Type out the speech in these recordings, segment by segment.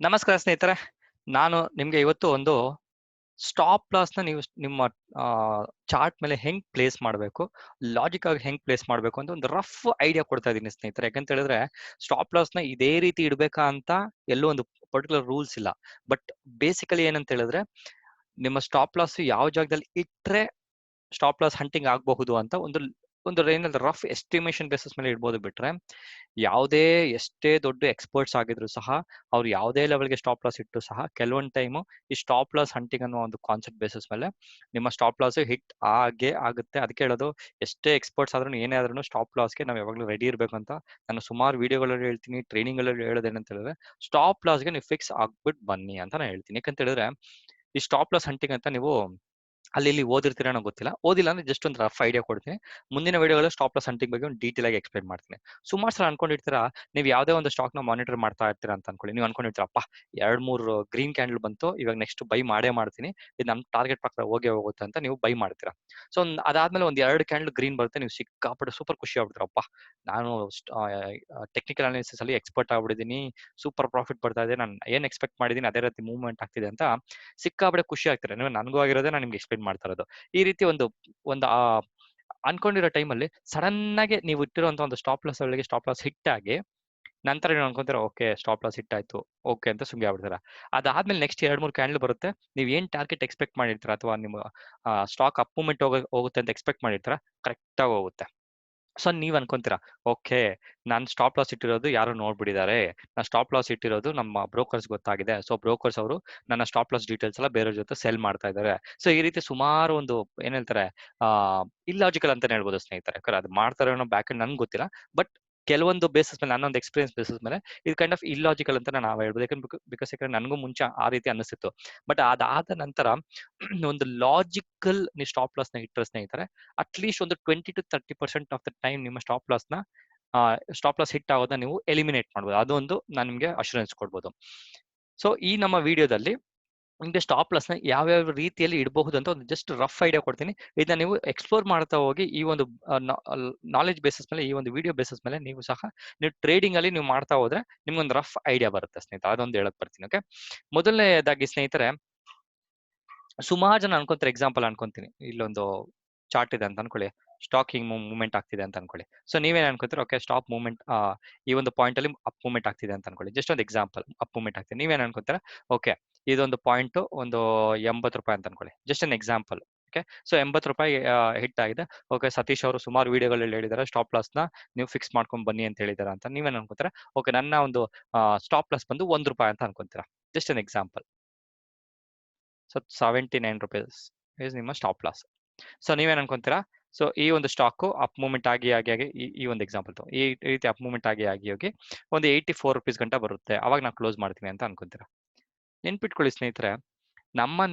ನಮಸ್ಕಾರ ಸ್ನೇಹಿತರೆ, ನಾನು ನಿಮ್ಗೆ ಇವತ್ತು ಒಂದು ಸ್ಟಾಪ್ ಲಾಸ್ ನ ನೀವು ನಿಮ್ಮ ಚಾರ್ಟ್ ಮೇಲೆ ಹೆಂಗ್ ಪ್ಲೇಸ್ ಮಾಡಬೇಕು, ಲಾಜಿಕ್ ಆಗಿ ಹೆಂಗ್ ಪ್ಲೇಸ್ ಮಾಡಬೇಕು ಅಂತ ಒಂದು ರಫ್ ಐಡಿಯಾ ಕೊಡ್ತಾ ಇದ್ದೀನಿ ಸ್ನೇಹಿತರೆ. ಯಾಕಂತ ಹೇಳಿದ್ರೆ ಸ್ಟಾಪ್ ಲಾಸ್ ನ ಇದೇ ರೀತಿ ಇಡ್ಬೇಕಾ ಅಂತ ಎಲ್ಲೂ ಒಂದು ಪರ್ಟಿಕ್ಯುಲರ್ ರೂಲ್ಸ್ ಇಲ್ಲ. ಬಟ್ ಬೇಸಿಕಲಿ ಏನಂತ ಹೇಳಿದ್ರೆ, ನಿಮ್ಮ ಸ್ಟಾಪ್ ಲಾಸ್ ಯಾವ ಜಾಗದಲ್ಲಿ ಇಟ್ರೆ ಸ್ಟಾಪ್ ಲಾಸ್ ಹಂಟಿಂಗ್ ಆಗಬಹುದು ಅಂತ ಒಂದು ಒಂದು ಏನಾದ್ರು ರಫ್ ಎಸ್ಟಿಮೇಷನ್ ಬೇಸಿಸ್ ಮೇಲೆ ಇಡ್ಬೋದು. ಬಿಟ್ರೆ ಯಾವುದೇ ಎಷ್ಟೇ ದೊಡ್ಡ ಎಕ್ಸ್ಪರ್ಟ್ಸ್ ಆಗಿದ್ರು ಸಹ ಅವ್ರು ಯಾವುದೇ ಲೆವೆಲ್ಗೆ ಸ್ಟಾಪ್ ಲಾಸ್ ಇಟ್ಟು ಸಹ ಕೆಲವೊಂದು ಟೈಮು ಈ ಸ್ಟಾಪ್ ಲಾಸ್ ಹಂಟಿಂಗ್ ಅನ್ನೋ ಒಂದು ಕಾನ್ಸೆಪ್ಟ್ ಬೇಸಿಸ್ ಮೇಲೆ ನಿಮ್ಮ ಸ್ಟಾಪ್ ಲಾಸ್ ಹಿಟ್ ಆಗೇ ಆಗುತ್ತೆ. ಅದಕ್ಕೆ ಹೇಳೋದು, ಎಷ್ಟೇ ಎಕ್ಸ್ಪರ್ಟ್ಸ್ ಆದ್ರೂ ಏನೇ ಆದ್ರೂ ಸ್ಟಾಪ್ ಲಾಸ್ಗೆ ನಾವು ಯಾವಾಗಲೂ ರೆಡಿ ಇರಬೇಕು ಅಂತ ನಾನು ಸುಮಾರು ವಿಡಿಯೋಗಳಲ್ಲಿ ಹೇಳ್ತೀನಿ, ಟ್ರೈನಿಂಗ್ ಅಲ್ಲಿ ಹೇಳೋದೇನಂತ ಹೇಳಿದ್ರೆ ಸ್ಟಾಪ್ ಲಾಸ್ಗೆ ನೀವು ಫಿಕ್ಸ್ ಆಗ್ಬಿಟ್ಟು ಬನ್ನಿ ಅಂತ ನಾನು ಹೇಳ್ತೀನಿ. ಯಾಕಂತ ಹೇಳಿದ್ರೆ ಈ ಸ್ಟಾಪ್ ಲಾಸ್ ಹಂಟಿಂಗ್ ಅಂತ ನೀವು ಅಲ್ಲಿ ಇಲ್ಲಿ ಓದಿರ್ತೀರ ಅನ್ನೋ ಗೊತ್ತಿಲ್ಲ. ಓದಿಲ್ಲ ಅಂದ್ರೆ ಜಸ್ಟ್ ಒಂದು ರಫ್ ಐಡಿಯಾ ಕೊಡ್ತೀನಿ. ಮುಂದಿನ ವಿಡಿಯೋಗಳಲ್ಲಿ ಸ್ಟಾಪ್ ಲಾಸ್ ಹಂಟಿಂಗ್ ಬಗ್ಗೆ ಒಂದು ಡೀಟೇಲ್ ಆಗಿ ಎಕ್ಸ್ಪ್ಲೈನ್ ಮಾಡ್ತೀನಿ. ಸುಮಾರು ಸಲ ಅನ್ಕೊಂಡಿರ್ತೀರಾ, ನೀವು ಯಾವುದೇ ಒಂದು ಸ್ಟಾಕ್ ನ ಮಾನಿಟರ್ ಮಾಡ್ತಾ ಇರ್ತೀರಾ ಅಂತ ಅನ್ಕೊಳ್ಳಿ. ನೀವು ಅನ್ಕೊಂಡಿರ್ತೀರಪ್ಪ, 2-3 ಗ್ರೀನ್ ಕ್ಯಾಂಡಲ್ ಬಂತು, ಇವಾಗ ನೆಕ್ಸ್ಟ್ ಬೈ ಮಾಡೇ ಮಾಡ್ತೀನಿ, ಇದು ನಮ್ಮ ಟಾರ್ಗೆಟ್ ಪ್ರಕಾರ ಹೋಗೇ ಹೋಗುತ್ತೆ ಅಂತ ನೀವು ಬೈ ಮಾಡ್ತೀರಾ. ಸೊ ಅದಾದ್ಮೇಲೆ ಒಂದ್ 2 ಕ್ಯಾಂಡಲ್ ಗ್ರೀನ್ ಬರುತ್ತೆ, ನೀವು ಸಿಕ್ಕಾಪಟ್ಟೆ ಸೂಪರ್ ಖುಷಿ ಆಗ್ಬಿಡ್ತೀರಪ್ಪ, ನಾನು ಟೆಕ್ನಿಕಲ್ ಅನಾಲಿಸಿಸ್ ಅಲ್ಲಿ ಎಕ್ಸ್ಪರ್ಟ್ ಆಗ್ಬಿಟ್ಟಿದ್ದೀನಿ, ಸೂಪರ್ ಪ್ರಾಫಿಟ್ ಬರ್ತಾ ಇದೆ, ನಾನು ಏನ್ ಎಕ್ಸ್ಪೆಕ್ಟ್ ಮಾಡಿದ್ದೀನಿ ಅದೇ ರೀತಿ ಮೂವ್ಮೆಂಟ್ ಆಗ್ತಿದೆ ಅಂತ ಸಿಕ್ಕಾಪಟ್ಟೆ ಖುಷಿ ಆಗ್ತಾರೆ. ನನಗೂ ಆಗಿರೋದೇ ನಾನು ನಿಮ್ಗೆ ಎಕ್ಸ್ಪ್ಲೈನ್ ಮಾಡ್ತಾ ಇರೋದು. ಈ ರೀತಿ ಒಂದು ಒಂದು ಅನ್ಕೊಂಡಿರೋ ಟೈಮಲ್ಲಿ ಸಡನ್ ಆಗಿ ನೀವು ಇಟ್ಟಿರುವಂತ ಒಂದು ಸ್ಟಾಪ್ ಲಾಸ್ ಒಳಗೆ ಸ್ಟಾಪ್ ಲಾಸ್ ಹಿಟ್ ಆಗಿ ನಂತರ ನೀವು ಅನ್ಕೊಂತೀರ, ಓಕೆ ಸ್ಟಾಪ್ ಲಾಸ್ ಹಿಟ್ ಆಯ್ತು, ಓಕೆ ಅಂತ ಸುಮ್ಮನೆ ಆಗ್ಬಿಡ್ತೀರಾ. ಅದಾದ್ಮೇಲೆ ನೆಕ್ಸ್ಟ್ 2-3 ಕ್ಯಾಂಡಲ್ ಬರುತ್ತೆ, ನೀವು ಏನ್ ಟಾರ್ಗೆಟ್ ಎಕ್ಸ್ಪೆಕ್ಟ್ ಮಾಡಿರ್ತೀರ ಅಥವಾ ನಿಮ್ಮ ಸ್ಟಾಕ್ ಅಪ್ ಮೂವ್ಮೆಂಟ್ ಹೋಗುತ್ತೆ ಅಂತ ಎಕ್ಸ್ಪೆಕ್ಟ್ ಮಾಡಿರ್ತೀರ, ಕರೆಕ್ಟ್ ಆಗಿ ಹೋಗುತ್ತೆ. ಸೊ ನೀವ್ ಅನ್ಕೊಂತೀರಾ, ಓಕೆ ನಾನು ಸ್ಟಾಪ್ ಲಾಸ್ ಇಟ್ಟಿರೋದು ಯಾರು ನೋಡ್ಬಿಟ್ಟಿದ್ದಾರೆ, ನಾನು ಸ್ಟಾಪ್ ಲಾಸ್ ಇಟ್ಟಿರೋದು ನಮ್ಮ ಬ್ರೋಕರ್ಸ್ ಗೊತ್ತಾಗಿದೆ, ಸೊ ಬ್ರೋಕರ್ಸ್ ಅವರು ನನ್ನ ಸ್ಟಾಪ್ ಲಾಸ್ ಡೀಟೇಲ್ಸ್ ಎಲ್ಲ ಬೇರೆಯವ್ರ ಜೊತೆ ಸೆಲ್ ಮಾಡ್ತಾ ಇದ್ದಾರೆ. ಸೊ ಈ ರೀತಿ ಸುಮಾರು ಒಂದು ಏನ್ ಹೇಳ್ತಾರೆ, ಇಲ್ಲಾಜಿಕಲ್ ಅಂತಾನೆ ಹೇಳ್ಬೋದು ಸ್ನೇಹಿತರೆ. ಯಾಕಂದ್ರೆ ಅದು ಮಾಡ್ತಾರೆ ಅನ್ನೋ ಬ್ಯಾಕ್ ಎಂಡ್ ನನ್ಗೆ ಗೊತ್ತಿಲ್ಲ. ಬಟ್ ಕೆಲವೊಂದು ಬೇಸಿಸ್ ಮೇಲೆ, ನನ್ನೊಂದು ಎಕ್ಸ್ಪೀರಿಯನ್ಸ್ ಬೇಸಿಸ್ ಮೇಲೆ ಇದು ಕೈಂಡ್ ಆಫ್ ಇಲ್ಲಾಜಿಕಲ್ ಅಂತ ನಾವು ಹೇಳ್ಬೋದು. ಯಾಕಂದ್ರೆ ಬಿಕಾಸ್ ಯಾಕಂದ್ರೆ ನನಗೂ ಮುಂಚೆ ಆ ರೀತಿ ಅನ್ನಿಸ್ತಿತ್ತು. ಬಟ್ ಅದಾದ ನಂತರ ಒಂದು ಲಾಜಿಕಲ್ ನೀವು ಸ್ಟಾಪ್ ಲಾಸ್ ನ ಇಟ್ಟರೆ ಸ್ನೇಹಿತರೆ, ಅಟ್ಲೀಸ್ಟ್ ಒಂದು 20-30% ಆಫ್ ದ ಟೈಮ್ ನಿಮ್ಮ ಸ್ಟಾಪ್ ಲಾಸ್ ಹಿಟ್ ಆಗೋದನ್ನ ನೀವು ಎಲಿಮಿನೇಟ್ ಮಾಡ್ಬೋದು. ಅದೊಂದು ನಾನು ನಿಮ್ಗೆ ಅಶ್ಯೂರೆನ್ಸ್ ಕೊಡ್ಬೋದು. ಸೊ ಈ ನಮ್ಮ ವಿಡಿಯೋದಲ್ಲಿ ನಿಮಗೆ ಸ್ಟಾಪ್ ಲಾಸ್ ನ ಯಾವ್ಯಾವ ರೀತಿಯಲ್ಲಿ ಇಡಬಹುದು ಅಂತ ಒಂದು ಜಸ್ಟ್ ರಫ್ ಐಡಿಯಾ ಕೊಡ್ತೀನಿ. ಇದನ್ನ ನೀವು ಎಕ್ಸ್ಪ್ಲೋರ್ ಮಾಡ್ತಾ ಹೋಗಿ ಈ ಒಂದು ನಾಲೆಜ್ ಬೇಸಿಸ್ ಮೇಲೆ, ಈ ಒಂದು ವಿಡಿಯೋ ಬೇಸಿಸ್ ಮೇಲೆ ನೀವು ಸಹ ನೀವು ಟ್ರೇಡಿಂಗ್ ಅಲ್ಲಿ ನೀವು ಮಾಡ್ತಾ ಹೋದ್ರೆ ನಿಮ್ಗೊಂದು ರಫ್ ಐಡಿಯಾ ಬರುತ್ತೆ ಸ್ನೇಹಿತರೆ. ಅದೊಂದು ಹೇಳಕ್ ಬರ್ತೀನಿ. ಓಕೆ, ಮೊದಲನೇದಾಗಿ ಸ್ನೇಹಿತರೆ, ಸುಮಾರು ಜನ ಅನ್ಕೊಂತಾರೆ, ಎಕ್ಸಾಂಪಲ್ ಅನ್ಕೊಂತೀನಿ, ಇಲ್ಲೊಂದು ಚಾರ್ಟ್ ಇದೆ ಅಂತ ಅನ್ಕೊಳ್ಳಿ, ಸ್ಟಾಕ್ ಹಿಂಗ್ ಮೂವ್ಮೆಂಟ್ ಆಗ್ತಿದೆ ಅಂತ ಅನ್ಕೊಳ್ಳಿ. ಸೊ ನೀವೇನ್ ಅನ್ಕೋತೀರ, ಓಕೆ ಸ್ಟಾಕ್ ಮೂವ್ಮೆಂಟ್ ಈ ಒಂದು ಪಾಯಿಂಟ್ ಅಲ್ಲಿ ಅಪ್ ಮೂವ್ಮೆಂಟ್ ಆಗ್ತಿದೆ ಅಂತ ಅನ್ಕೊಳ್ಳಿ. ಜಸ್ಟ್ ಒಂದು ಎಕ್ಸಾಂಪಲ್, ಅಪ್ ಮೂವ್ಮೆಂಟ್ ಆಗ್ತಿದೆ. ನೀವೇನ್ ಅನ್ಕೋತೀರ, ಓಕೆ ಇದೊಂದು ಪಾಯಿಂಟ್ ಒಂದು 80 ರೂಪಾಯಿ ಅಂತ ಅನ್ಕೊಳ್ಳಿ. Just an example. Okay, so 80 ರೂಪಾಯಿ ಹಿಟ್ ಆಗಿದೆ. ಓಕೆ, ಸತೀಶ್ ಅವರು ಸುಮಾರು ವಿಡಿಯೋಗಳಲ್ಲಿ ಹೇಳಿದ್ದಾರೆ ಸ್ಟಾಪ್ ಲಾಸ್ ನ ನೀವು ಫಿಕ್ಸ್ ಮಾಡ್ಕೊಂಡ್ ಬನ್ನಿ ಅಂತ ಹೇಳಿದಾರೆ ಅಂತ. ನೀವೇನ್ ಅನ್ಕೋತೀರ, ಓಕೆ ನನ್ನ ಒಂದು ಸ್ಟಾಪ್ ಲಾಸ್ ಬಂದು ₹1 ಅಂತ ಅನ್ಕೊಂತೀರಾ. Just an example. So 79 rupees is ನಿಮ್ಮ ಸ್ಟಾಪ್ ಲಾಸ್. ಸೊ ನೀವೇನ್ ಅನ್ಕೊಂತೀರಾ, ಸೊ ಈ ಒಂದು ಸ್ಟಾಕ್ ಅಪ್ ಮೂವ್ಮೆಂಟ್ ಆಗಿ ಈ ಒಂದು ಎಕ್ಸಾಂಪಲ್ ಈ ರೀತಿ ಅಪ್ ಮೂವ್ಮೆಂಟ್ ಆಗಿ ಹೋಗಿ ಒಂದು 84 rupees ಗಂಟ ಬರುತ್ತೆ, ಅವಾಗ ನಾನು ಕ್ಲೋಸ್ ಮಾಡ್ತೀನಿ ಅಂತ ಅನ್ಕೊಂತೀರಾ. ನೆನ್ಪಿಟ್ಕೊಳ್ಳಿ ಸ್ನೇಹಿತರೆ,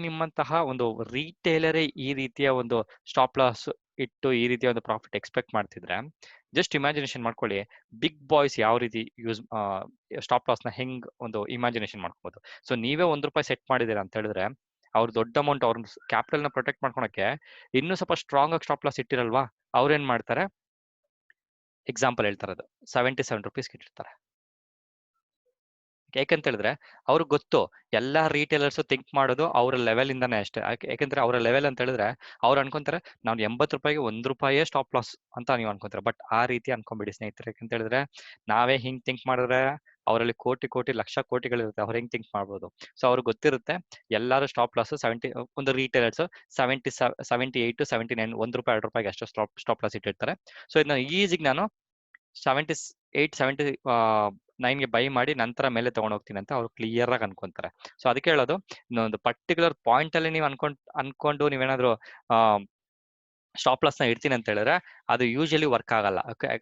ನಿಮ್ಮಂತಹ ಒಂದು ರೀಟೇಲರೇ ಈ ರೀತಿಯ ಒಂದು ಸ್ಟಾಪ್ ಲಾಸ್ ಇಟ್ಟು ಈ ರೀತಿಯ ಒಂದು ಪ್ರಾಫಿಟ್ ಎಕ್ಸ್ಪೆಕ್ಟ್ ಮಾಡ್ತಿದ್ರೆ, ಜಸ್ಟ್ ಇಮ್ಯಾಜಿನೇಷನ್ ಮಾಡ್ಕೊಳ್ಳಿ, ಬಿಗ್ ಬಾಯ್ಸ್ ಯಾವ ರೀತಿ ಸ್ಟಾಪ್ ಲಾಸ್ ನ ಹೆಂಗ್ ಒಂದು ಇಮ್ಯಾಜಿನೇಷನ್ ಮಾಡ್ಕೋಬಹುದು. ಸೊ ನೀವೇ ₹1 ಸೆಟ್ ಮಾಡಿದೀರಾ ಅಂತ ಹೇಳಿದ್ರೆ, ಅವ್ರು ದೊಡ್ಡ ಅಮೌಂಟ್ ಅವ್ರ ಕ್ಯಾಪಿಟಲ್ ನ ಪ್ರೊಟೆಕ್ಟ್ ಮಾಡ್ಕೊಳಕ್ಕೆ ಇನ್ನೂ ಸ್ವಲ್ಪ ಸ್ಟ್ರಾಂಗ್ ಆಗಿ ಸ್ಟಾಪ್ ಲಾಸ್ ಇಟ್ಟಿರಲ್ವಾ, ಅವ್ರೇನ್ ಮಾಡ್ತಾರೆ, ಎಕ್ಸಾಂಪಲ್ ಹೇಳ್ತಾರೆ, ಅದು ₹77 ಇಟ್ಟಿರ್ತಾರೆ. ಯಾಕಂತ ಹೇಳಿದ್ರೆ ಅವ್ರಿಗೆ ಗೊತ್ತು, ಎಲ್ಲಾ ರೀಟೇಲರ್ಸ್ ಥಿಂಕ್ ಮಾಡೋದು ಅವರ ಲೆವೆಲ್ ಇಂದಾನೆ ಅಷ್ಟೇ. ಯಾಕಂದ್ರೆ ಅವರ ಲೆವೆಲ್ ಅಂತ ಹೇಳಿದ್ರೆ ಅವ್ರು ಅನ್ಕೊಂತಾರೆ, ನಾವು 80 ರೂಪಾಯಿಗೆ ₹1 ಸ್ಟಾಪ್ ಲಾಸ್ ಅಂತ ನೀವು ಅನ್ಕೊಂತಾರೆ. ಬಟ್ ಆ ರೀತಿ ಅನ್ಕೊಂಬಿಡಿ ಸ್ನೇಹಿತರೆ. ಯಾಕಂತ ಹೇಳಿದ್ರೆ ನಾವೇ ಹಿಂಗ್ ಥಿಂಕ್ ಮಾಡಿದ್ರೆ ಅವರಲ್ಲಿ ಕೋಟಿ ಕೋಟಿ ಲಕ್ಷ ಕೋಟಿಗಳಿರುತ್ತೆ, ಅವ್ರು ಹೆಂಗ್ ಥಿಂಕ್ ಮಾಡ್ಬೋದು. ಸೊ ಅವ್ರಿಗೆ ಗೊತ್ತಿರುತ್ತೆ, ಎಲ್ಲಾರು ಸ್ಟಾಪ್ ಲಾಸ್ ಒಂದು ರೀಟೇಲರ್ಸ್ 78 79 ₹1 ₹2 ಅಷ್ಟು ಸ್ಟಾಪ್ ಲಾಸ್ ಇಟ್ಟಿರ್ತಾರೆ. ಸೊ ಇದನ್ನ ಈಸಿಗೆ ನಾನು 79 ಬೈ ಮಾಡಿ ನಂತರ ಮೇಲೆ ತಗೊಂಡ್ ಹೋಗ್ತೀನಿ ಅಂತ ಅವ್ರು ಕ್ಲಿಯರ್ ಆಗಿ ಅನ್ಕೊಂತಾರೆ. ಸೊ ಅದಕ್ಕೆ ಹೇಳೋದು, ಒಂದು ಪರ್ಟಿಕ್ಯುಲರ್ ಪಾಯಿಂಟ್ ಅಲ್ಲಿ ನೀವು ಅನ್ಕೊಂಡು ನೀವೇನಾದ್ರು ಸ್ಟಾಪ್ ಲಾಸ್ ನ ಇಡ್ತೀನಿ ಅಂತ ಹೇಳಿದ್ರೆ ಅದು ಯೂಶಲಿ ವರ್ಕ್ ಆಗಲ್ಲ.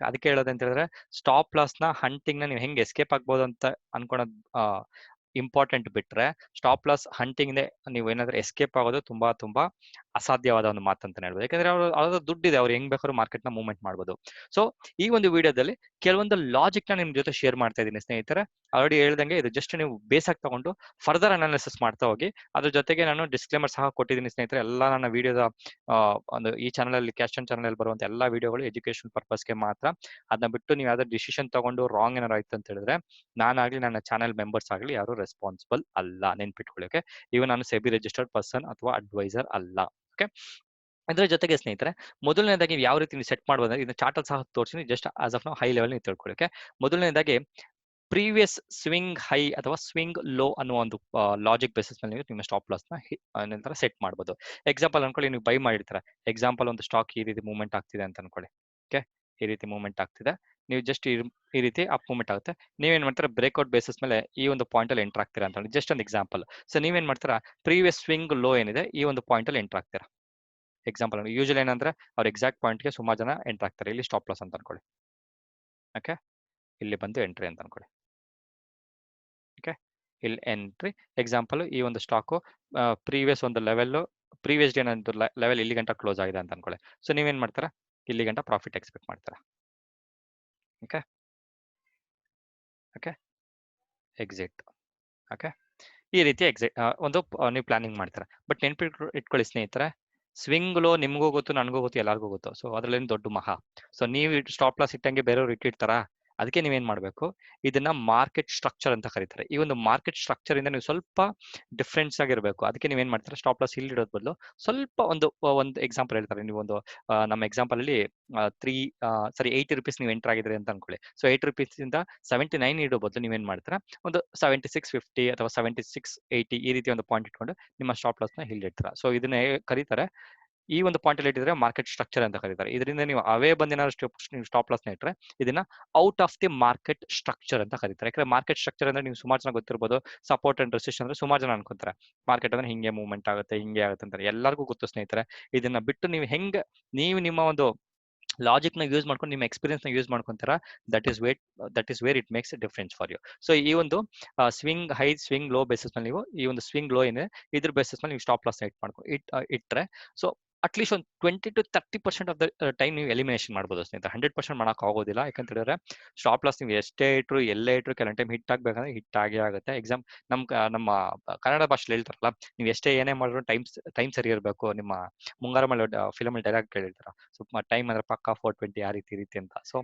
ಅದಕ್ಕೆ ಹೇಳೋದು ಅಂತ ಹೇಳಿದ್ರೆ, ಸ್ಟಾಪ್ ಲಾಸ್ ನ ಹಂಟಿಂಗ್ ನ ನೀವು ಹೆಂಗ್ ಎಸ್ಕೇಪ್ ಆಗ್ಬೋದು ಅಂತ ಅನ್ಕೊಳೋದು ಇಂಪಾರ್ಟೆಂಟ್. ಬಿಟ್ರೆ ಸ್ಟಾಪ್ ಲಾಸ್ ಹಂಟಿಂಗ್ ನೀವು ಏನಾದ್ರೂ ಎಸ್ಕೇಪ್ ಆಗೋದು ತುಂಬಾ ತುಂಬಾ ಅಸಾಧ್ಯವಾದ ಒಂದು ಮಾತು ಅಂತಾನೆ ಹೇಳ್ಬೋದು. ಯಾಕಂದ್ರೆ ಅವ್ರ ದುಡ್ಡಿದೆ, ಅವ್ರು ಹೆಂಗ್ ಬೇಕಾದ್ರೂ ಮಾರ್ಕೆಟ್ ನ ಮೂವ್ಮೆಂಟ್ ಮಾಡ್ಬೋದು. ಸೊ ಈ ಒಂದು ವಿಡಿಯೋದಲ್ಲಿ ಕೆಲವೊಂದು ಲಾಜಿಕ್ ನ ನಿಮ್ ಜೊತೆ ಶೇರ್ ಮಾಡ್ತಾ ಇದ್ದೀನಿ ಸ್ನೇಹಿತರೆ. ಆಲ್ರೆಡಿ ಹೇಳ್ದಂಗೆ ಇದು ಜಸ್ಟ್ ನೀವು ಬೇಸಾಗಿ ತಗೊಂಡು ಫರ್ದರ್ ಅನಾಲಿಸಿಸ್ ಮಾಡ್ತಾ ಹೋಗಿ. ಅದ್ರ ಜೊತೆಗೆ ನಾನು ಡಿಸ್ಕ್ಲೇಮರ್ ಸಹ ಕೊಟ್ಟಿದ್ದೀನಿ ಸ್ನೇಹಿತರೆ. ಎಲ್ಲ ನನ್ನ ವಿಡಿಯೋದ ಒಂದು ಈ ಚಾನಲ್ ಅಲ್ಲಿ, ಕ್ಯಾಶ್ ಆನ್ ಚಾನಲ್ ಅಲ್ಲಿ ಬರುವಂತ ಎಲ್ಲಾ ವಿಡಿಯೋಗಳು ಎಜುಕೇಶನ್ ಪರ್ಪಸ್ಗೆ ಮಾತ್ರ. ಅದನ್ನ ಬಿಟ್ಟು ನೀವು ಯಾವ್ದಾದ್ರು ಡಿಸಿಷನ್ ತಗೊಂಡು ರಾಂಗ್ ಏನಾರು ಆಯ್ತು ಅಂತ ಹೇಳಿದ್ರೆ, ನಾನಾಗ್ಲಿ ನನ್ನ ಚಾನಲ್ ಮೆಂಬರ್ಸ್ ಆಗ್ಲಿ ಯಾರು ರೆಸ್ಪಾನ್ಸಿಬಲ್ ಅಲ್ಲ, ನೆನ್ಪಿಟ್ಕೊಳ್ಳಿ. ಓಕೆ, ಇವನ್ ನಾನು ಸೆಬಿ ರಿಜಿಸ್ಟರ್ಡ್ ಪರ್ಸನ್ ಅಥವಾ ಅಡ್ವೈಸರ್ ಅಲ್ಲ. ಓಕೆ, ಅದ್ರ ಜೊತೆಗೆ ಸ್ನೇಹಿತರೆ, ಮೊದಲನೇದಾಗಿ ಯಾವ ರೀತಿ ನೀವು ಸೆಟ್ ಮಾಡ್ಬೋದು ಇದನ್ನ ಚಾರ್ಟ್ ಅಲ್ಲಿ ಸಹ ತೋರಿಸಿ, ಜಸ್ಟ್ ಆಸ್ ಆಫ್ ನಾವು ಹೈ ಲೆವೆಲ್ ನೀವು ತಿಳ್ಕೊಳ್ಳಿ. ಓಕೆ, ಮೊದಲನೇದಾಗಿ ಪ್ರೀವಿಯಸ್ ಸ್ವಿಂಗ್ ಹೈ ಅಥವಾ ಸ್ವಿಂಗ್ ಲೋ ಅನ್ನೋ ಒಂದು ಲಾಜಿಕ್ ಬೇಸಿಸ್ ಮೇಲೆ ನೀವು ನಿಮ್ಮ ಸ್ಟಾಪ್ ಲಾಸ್ ನ ನಂತರ ಸೆಟ್ ಮಾಡ್ಬೋದು. ಎಕ್ಸಾಂಪಲ್ ಅನ್ಕೊಳ್ಳಿ, ನೀವು ಬೈ ಮಾಡಿರ್ತಾರೆ. ಎಕ್ಸಾಂಪಲ್, ಒಂದು ಸ್ಟಾಕ್ ಈ ರೀತಿ ಮೂವ್ಮೆಂಟ್ ಆಗ್ತಿದೆ ಅಂತ ಅನ್ಕೊಳ್ಳಿ. ಓಕೆ, ಈ ರೀತಿ ಮೂವ್ಮೆಂಟ್ ಆಗ್ತಿದೆ, ನೀವು ಜಸ್ಟ್ ಈ ರೀತಿ ಅಪ್ ಮೂವ್ಮೆಂಟ್ ಆಗುತ್ತೆ. ನೀವೇನ್ ಮಾಡ್ತೀರಾ, ಬ್ರೇಕ್ಔಟ್ ಬೇಸಿಸ್ ಮೇಲೆ ಈ ಒಂದು ಪಾಯಿಂಟ್ ಅಲ್ಲಿ ಎಂಟರ್ ಆಗ್ತೀರಾ ಅಂತ ಜಸ್ಟ್ ಒಂದು ಎಕ್ಸಾಂಪಲ್. ಸೊ ನೀವೇನ್ ಮಾಡ್ತೀರಾ, ಪ್ರೀವಿಯಸ್ ಸ್ವಿಂಗ್ ಲೋ ಏನಿದೆ ಈ ಒಂದು ಪಾಯಿಂಟ್ ಅಲ್ಲಿ ಎಂಟರ್ ಆಗ್ತೀರಾ. ಎಕ್ಸಾಂಪಲ್, ಯೂಶಲಿ ಏನಂದ್ರೆ ಅವ್ರ ಎಕ್ಸಾಕ್ಟ್ ಪಾಯಿಂಟ್ಗೆ ಸುಮಾರು ಜನ ಎಂಟರ್ ಆಗ್ತಾರೆ. ಇಲ್ಲಿ ಸ್ಟಾಪ್ ಲಾಸ್ ಅಂತ ಅನ್ಕೊಳ್ಳಿ. ಓಕೆ, ಇಲ್ಲಿ ಬಂದು ಎಂಟ್ರಿ ಅಂತ ಅನ್ಕೊಳ್ಳಿ. ಓಕೆ, ಇಲ್ಲಿ ಎಂಟ್ರಿ. ಎಕ್ಸಾಂಪಲ್, ಈ ಒಂದು ಸ್ಟಾಕು ಪ್ರೀವಿಯಸ್ ಒಂದು ಪ್ರೀವಿಯಸ್ ಡೇ ಒಂದು ಲೆವೆಲ್ ಇಲ್ಲಿ ಗಂಟ ಕ್ಲೋಸ್ ಆಗಿದೆ ಅಂತ ಅನ್ಕೊಳ್ಳಿ. ಸೊ ನೀವೇನ್ ಮಾಡ್ತೀರಾ, ಇಲ್ಲಿ ಗಂಟ ಪ್ರಾಫಿಟ್ ಎಕ್ಸ್ಪೆಕ್ಟ್ ಮಾಡ್ತೀರಾ. Okay okay, exit. ಓಕೆ, ಈ ರೀತಿ ಒಂದು ನೀವು ಪ್ಲಾನಿಂಗ್ ಮಾಡ್ತೀರಾ. ಬಟ್ ಇಟ್ಕೊಳ್ಳಿ ಸ್ನೇಹಿತರೆ, ಸ್ವಿಂಗ್ ಲೋ ನಿಮಗೂ ಗೊತ್ತು, ನನಗೂ ಗೊತ್ತು, ಎಲ್ಲರಿಗೂ ಗೊತ್ತು. ಸೊ ಅದ್ರಲ್ಲೇನು ದೊಡ್ಡ ಮಹಾ. ಸೊ ನೀವು ಸ್ಟಾಪ್ ಲಾಸ್ ಇಟ್ಟಂಗೆ ಬೇರೆಯವ್ರು ಇಟ್ಟಿರ್ತಾರಾ? ಅದಕ್ಕೆ ನೀವೇನ್ ಮಾಡ್ಬೇಕು, ಇದನ್ನ ಮಾರ್ಕೆಟ್ ಸ್ಟ್ರಕ್ಚರ್ ಅಂತ ಕರೀತಾರೆ. ಈ ಒಂದು ಮಾರ್ಕೆಟ್ ಸ್ಟ್ರಕ್ಚರ್ ಇಂದ ನೀವು ಸ್ವಲ್ಪ ಡಿಫ್ರೆನ್ಸ್ ಆಗಿರ್ಬೇಕು. ಅದಕ್ಕೆ ನೀವೇನ್ ಮಾಡ್ತಾರೆ, ಸ್ಟಾಪ್ ಲಾಸ್ ಇಲ್ಲಿ ಇಡೋದ್ ಬದಲು ಸ್ವಲ್ಪ ಒಂದು ಎಕ್ಸಾಂಪಲ್ ಹೇಳ್ತಾರೆ. ನೀವು ಒಂದು ನಮ್ಮ ಎಕ್ಸಾಂಪಲ್ ಅಲ್ಲಿ 80 rupees ನೀವು ಎಂಟರ್ ಆಗಿದ್ರೆ ಅಂತ ಅನ್ಕೊಳ್ಳಿ. ಸೊ 8 rupees ಇಂದ 79 ಇಡೋ ಬದಲು ನೀವೇನ್ ಮಾಡ್ತೀರಾ, ಒಂದು 76.50 ಅಥವಾ 76.80 ಈ ರೀತಿ ಒಂದು ಪಾಯಿಂಟ್ ಇಟ್ಕೊಂಡು ನಿಮ್ಮ ಸ್ಟಾಪ್ ಲಾಸ್ ನ ಇಡ್ತೀರಾ. ಸೊ ಇದನ್ನ ಕರೀತಾರೆ, ಈ ಒಂದು ಪಾಯಿಂಟ್ ಅಲ್ಲಿ ಇಟ್ಟಿದ್ರೆ ಮಾರ್ಕೆಟ್ ಸ್ಟ್ರಕ್ಚರ್ ಅಂತ ಕರೀತಾರೆ. ಇದರಿಂದ ನೀವು ಅವೇ ಬಂದೇನಾದ್ರು ನೀವು ಸ್ಟಾಪ್ ಲಾಸ್ ನ ಇಟ್ಟರೆ ಇದನ್ನ out of the market structure ಅಂತ ಕರೀತಾರೆ. ಯಾಕಂದ್ರೆ ಮಾರ್ಕೆಟ್ ಸ್ಟ್ರಕ್ಚರ್ ಅಂದ್ರೆ ನೀವು ಸುಮಾರು ಜನ ಗೊತ್ತಿರ್ಬೋದು, ಸಪೋರ್ಟ್ ಅಂಡ್ ರೆಸಿಸ್ಟೆನ್ಸ್ ಅಂದ್ರೆ ಸುಮಾರು ಜನ ಅನ್ಕೊಂತಾರೆ ಮಾರ್ಕೆಟ್ ಅಂದ್ರೆ ಹಿಂಗೆ ಮೂವ್ಮೆಂಟ್ ಆಗುತ್ತೆ, ಹಿಂಗೆ ಆಗುತ್ತೆ ಅಂತ. ಎಲ್ಲರಿಗೂ ಗೊತ್ತು ಸ್ನೇಹಿತರೆ. ಇದನ್ನ ಬಿಟ್ಟು ನೀವು ನಿಮ್ಮ ಒಂದು ಲಾಜಿಕ್ ನ ಯೂಸ್ ಮಾಡ್ಕೊಂಡು, ನಿಮ್ಮ ಎಕ್ಸ್ಪೀರಿಯನ್ಸ್ ನ ಯೂಸ್ ಮಾಡ್ಕೊಂತೀರಾ, that is where it makes difference for you. So ಈ ಒಂದು swing high swing low basis ಮೇಲೆ ನೀವು ಈ ಒಂದು ಸ್ವಿಂಗ್ ಲೋ ಏನಿದೆ ಇದ್ರ ಬೇಸಿಸ್ ಮೇಲೆ ನೀವು ಸ್ಟಾಪ್ ಲಾಸ್ ಇಟ್ಟರೆ, ಸೊ ಅಟ್ಲೀಸ್ಟ್ ಒಂದು 20 to 30% ಆಫ್ ದ ಟೈಮ್ ನೀವು ಎಲಿಮಿನೇಷನ್ ಮಾಡ್ಬೋದು ಸ್ನೇಹಿತರೆ. 100% ಮಾಡಕ್ ಆಗೋದಿಲ್ಲ. ಯಾಕಂತ ಹೇಳಿದ್ರೆ ಸ್ಟಾಪ್ ಲಾಸ್ ನೀವು ಎಷ್ಟೇ ಇಟ್ರು ಎಲ್ಲೇ ಇಟ್ರು ಕೆಲವು ಟೈಮ್ ಹಿಟ್ ಆಗ್ಬೇಕಂದ್ರೆ ಹಿಟ್ ಆಗೇ ಆಗುತ್ತೆ. ನಮ್ಮ ಕನ್ನಡ ಭಾಷೆಲಿ ಹೇಳ್ತಾರಲ್ಲ, ನೀವು ಎಷ್ಟೇ ಏನೇ ಮಾಡಿದ್ರು ಟೈಮ್ ಸರಿ ಇರಬೇಕು. ನಿಮ್ಮ ಮುಂಗಾರ ಮಳೆ ಫಿಲಮ್ ಅಲ್ಲಿ ಡೈಲಾಗ್ ಕೇಳಿರ್ತಾರ, ಸೊ ಟೈಮ್ ಅಂದ್ರೆ ಪಕ್ಕ 420 ಆ ರೀತಿ ಅಂತ. ಸೊ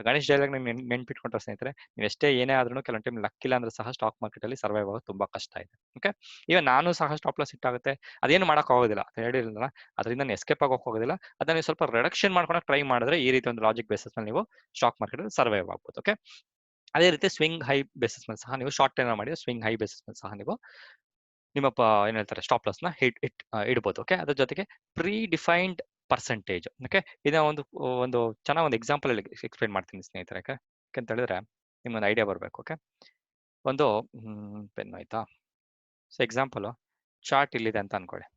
ಗಣೇಶ್ ಡೈಲಾಗ್ ನೆನ್ಪಿಟ್ಕೊಂಡ್ರೆ ಸ್ನೇಹಿತರೆ, ನೀವು ಎಷ್ಟೇ ಏನೇ ಆದ್ರೂ ಕೆಲವು ಟೈಮ್ ಲಕ್ ಇಲ್ಲ ಅಂದ್ರೆ ಸಹ ಸ್ಟಾಕ್ ಮಾರ್ಕೆಟ್ ಅಲ್ಲಿ ಸರ್ವೈವ್ ಆಗೋದು ತುಂಬಾ ಕಷ್ಟ ಇದೆ. ಓಕೆ, ಈಗ ನಾನು ಸಹ ಸ್ಟಾಪ್ ಲಾಸ್ ಇಟ್ಟಾಗುತ್ತೆ, ಅದೇನು ಮಾಡಕ್ ಆಗೋದಿಲ್ಲ ಅಂತ ಹೇಳಿರಲಿಲ್ಲ, ಅದರಿಂದ ಎಸ್ಕೇಪ್ ಆಗೋಕ್ ಹೋಗೋದಿಲ್ಲ. ಅದನ್ನ ನೀವು ಸ್ವಲ್ಪ ರಿಡಕ್ಷನ್ ಮಾಡ್ಕೊಳಕ್ ಟ್ರೈ ಮಾಡಿದ್ರೆ ಈ ರೀತಿ ಒಂದು ಲಾಜಿಕ್ ಬೇಸಿಸ್ ಮೇಲೆ ನೀವು ಸ್ಟಾಕ್ ಮಾರ್ಕೆಟ್ ಅಲ್ಲಿ ಸರ್ವೈವ್ ಆಗ್ಬೋದು. ಓಕೆ, ಅದೇ ರೀತಿ ಸ್ವಿಂಗ್ ಹೈ ಬೇಸಿಸ್ ಮೇಲೆ ಸಹ ನೀವು ಶಾರ್ಟ್ ಟೈಮ್ ಮಾಡಿದ್ರೆ ಸ್ವಿಂಗ್ ಹೈ ಬೇಸಿಸ್ ಮೇಲೆ ಸಹ ನೀವು ನಿಮ್ಮ ಏನ್ ಹೇಳ್ತಾರೆ ಸ್ಟಾಪ್ ಲಾಸ್ ನ ಇಡ್ಬೋದು. ಓಕೆ, ಅದ್ರ ಜೊತೆಗೆ ಪ್ರೀ ಡಿಫೈನ್ಡ್ ಪರ್ಸೆಂಟೇಜ್. ಓಕೆ, ಇದನ್ನ ಒಂದು ಚೆನ್ನಾಗಿ ಒಂದು ಎಕ್ಸಾಂಪಲ್ ಅಲ್ಲಿ ಎಕ್ಸ್ಪ್ಲೈನ್ ಮಾಡ್ತೀನಿ ಸ್ನೇಹಿತರೆ. ಯಾಕಂತ ಹೇಳಿದ್ರೆ ನಿಮ್ಗೊಂದು ಐಡಿಯಾ ಬರ್ಬೇಕು. ಓಕೆ, ಒಂದು ಪೆನ್ ಆಯ್ತಾ. ಸೊ ಎಕ್ಸಾಂಪಲ್, ಚಾರ್ಟ್ ಇಲ್ಲಿದೆ ಅಂತ ಅನ್ಕೊಳ್ಳಿ.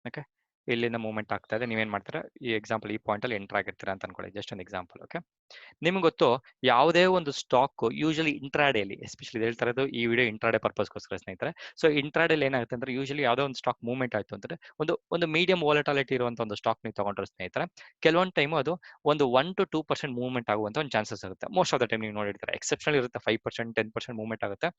ಓಕೆ, ಇಲ್ಲಿಂದ ಮೂವ್ಮೆಂಟ್ ಆಗ್ತಾ ಇದೆ, ನೀವೇನ್ ಮಾಡ್ತೀರಾ, ಈ ಎಕ್ಸಾಂಪಲ್ ಈ ಪಾಯಿಂಟ್ ಅಲ್ಲಿ ಎಂಟರ್ ಆಗಿರ್ತೀರಾ ಅಂತ ಅನ್ಕೊಳ್ಳಿ. ಜಸ್ಟ್ ಒಂದು ಎಕ್ಸಾಂಪಲ್. ಓಕೆ, ನಿಮ್ಗೆ ಗೊತ್ತು, ಯಾವುದೇ ಒಂದು ಸ್ಟಾಕ್ ಯೂಶಲಿ ಇಂಟ್ರಾಡೇಲಿ, ಎಸ್ಪೆಷಲಿ ಹೇಳ್ತಾ ಇರೋದು ಈ ವಿಡಿಯೋ ಇಂಟ್ರಾಡೇ ಪರ್ಪಸ್ಗೋಸ್ಕರ ಸ್ನೇಹಿತರೆ. ಸೊ ಇಂಟ್ರಾಡೇಲಿ ಏನಾಗುತ್ತೆ ಅಂದ್ರೆ, ಯೂಶಲಿ ಯಾವುದೋ ಒಂದು ಸ್ಟಾಕ್ ಮೂವ್ಮೆಂಟ್ ಆಯ್ತು ಅಂದ್ರೆ ಒಂದು ಮೀಡಿಯಂ ವಾಲಟಾಲಿಟಿ ಇರುವಂತ ಒಂದು ಸ್ಟಾಕ್ ನೀವು ತಗೊಂಡ್ರೆ ಸ್ನೇಹಿತರೆ, ಕೆಲವೊಂದು ಟೈಮ್ ಅದು ಒಂದು 1 to 2% ಮೂವ್ಮೆಂಟ್ ಆಗುವಂತ ಒಂದು ಚಾನ್ಸಸ್ ಇರುತ್ತೆ. ಮೋಸ್ಟ್ ಆಫ್ ದ ಟೈಮ್ ನೀವು ನೋಡಿರ್ತಾರೆ, ಎಕ್ಸೆಪ್ಷನಲ್ ಇರುತ್ತೆ, 5% 10% ಮೂವ್ಮೆಂಟ್ ಆಗುತ್ತೆ.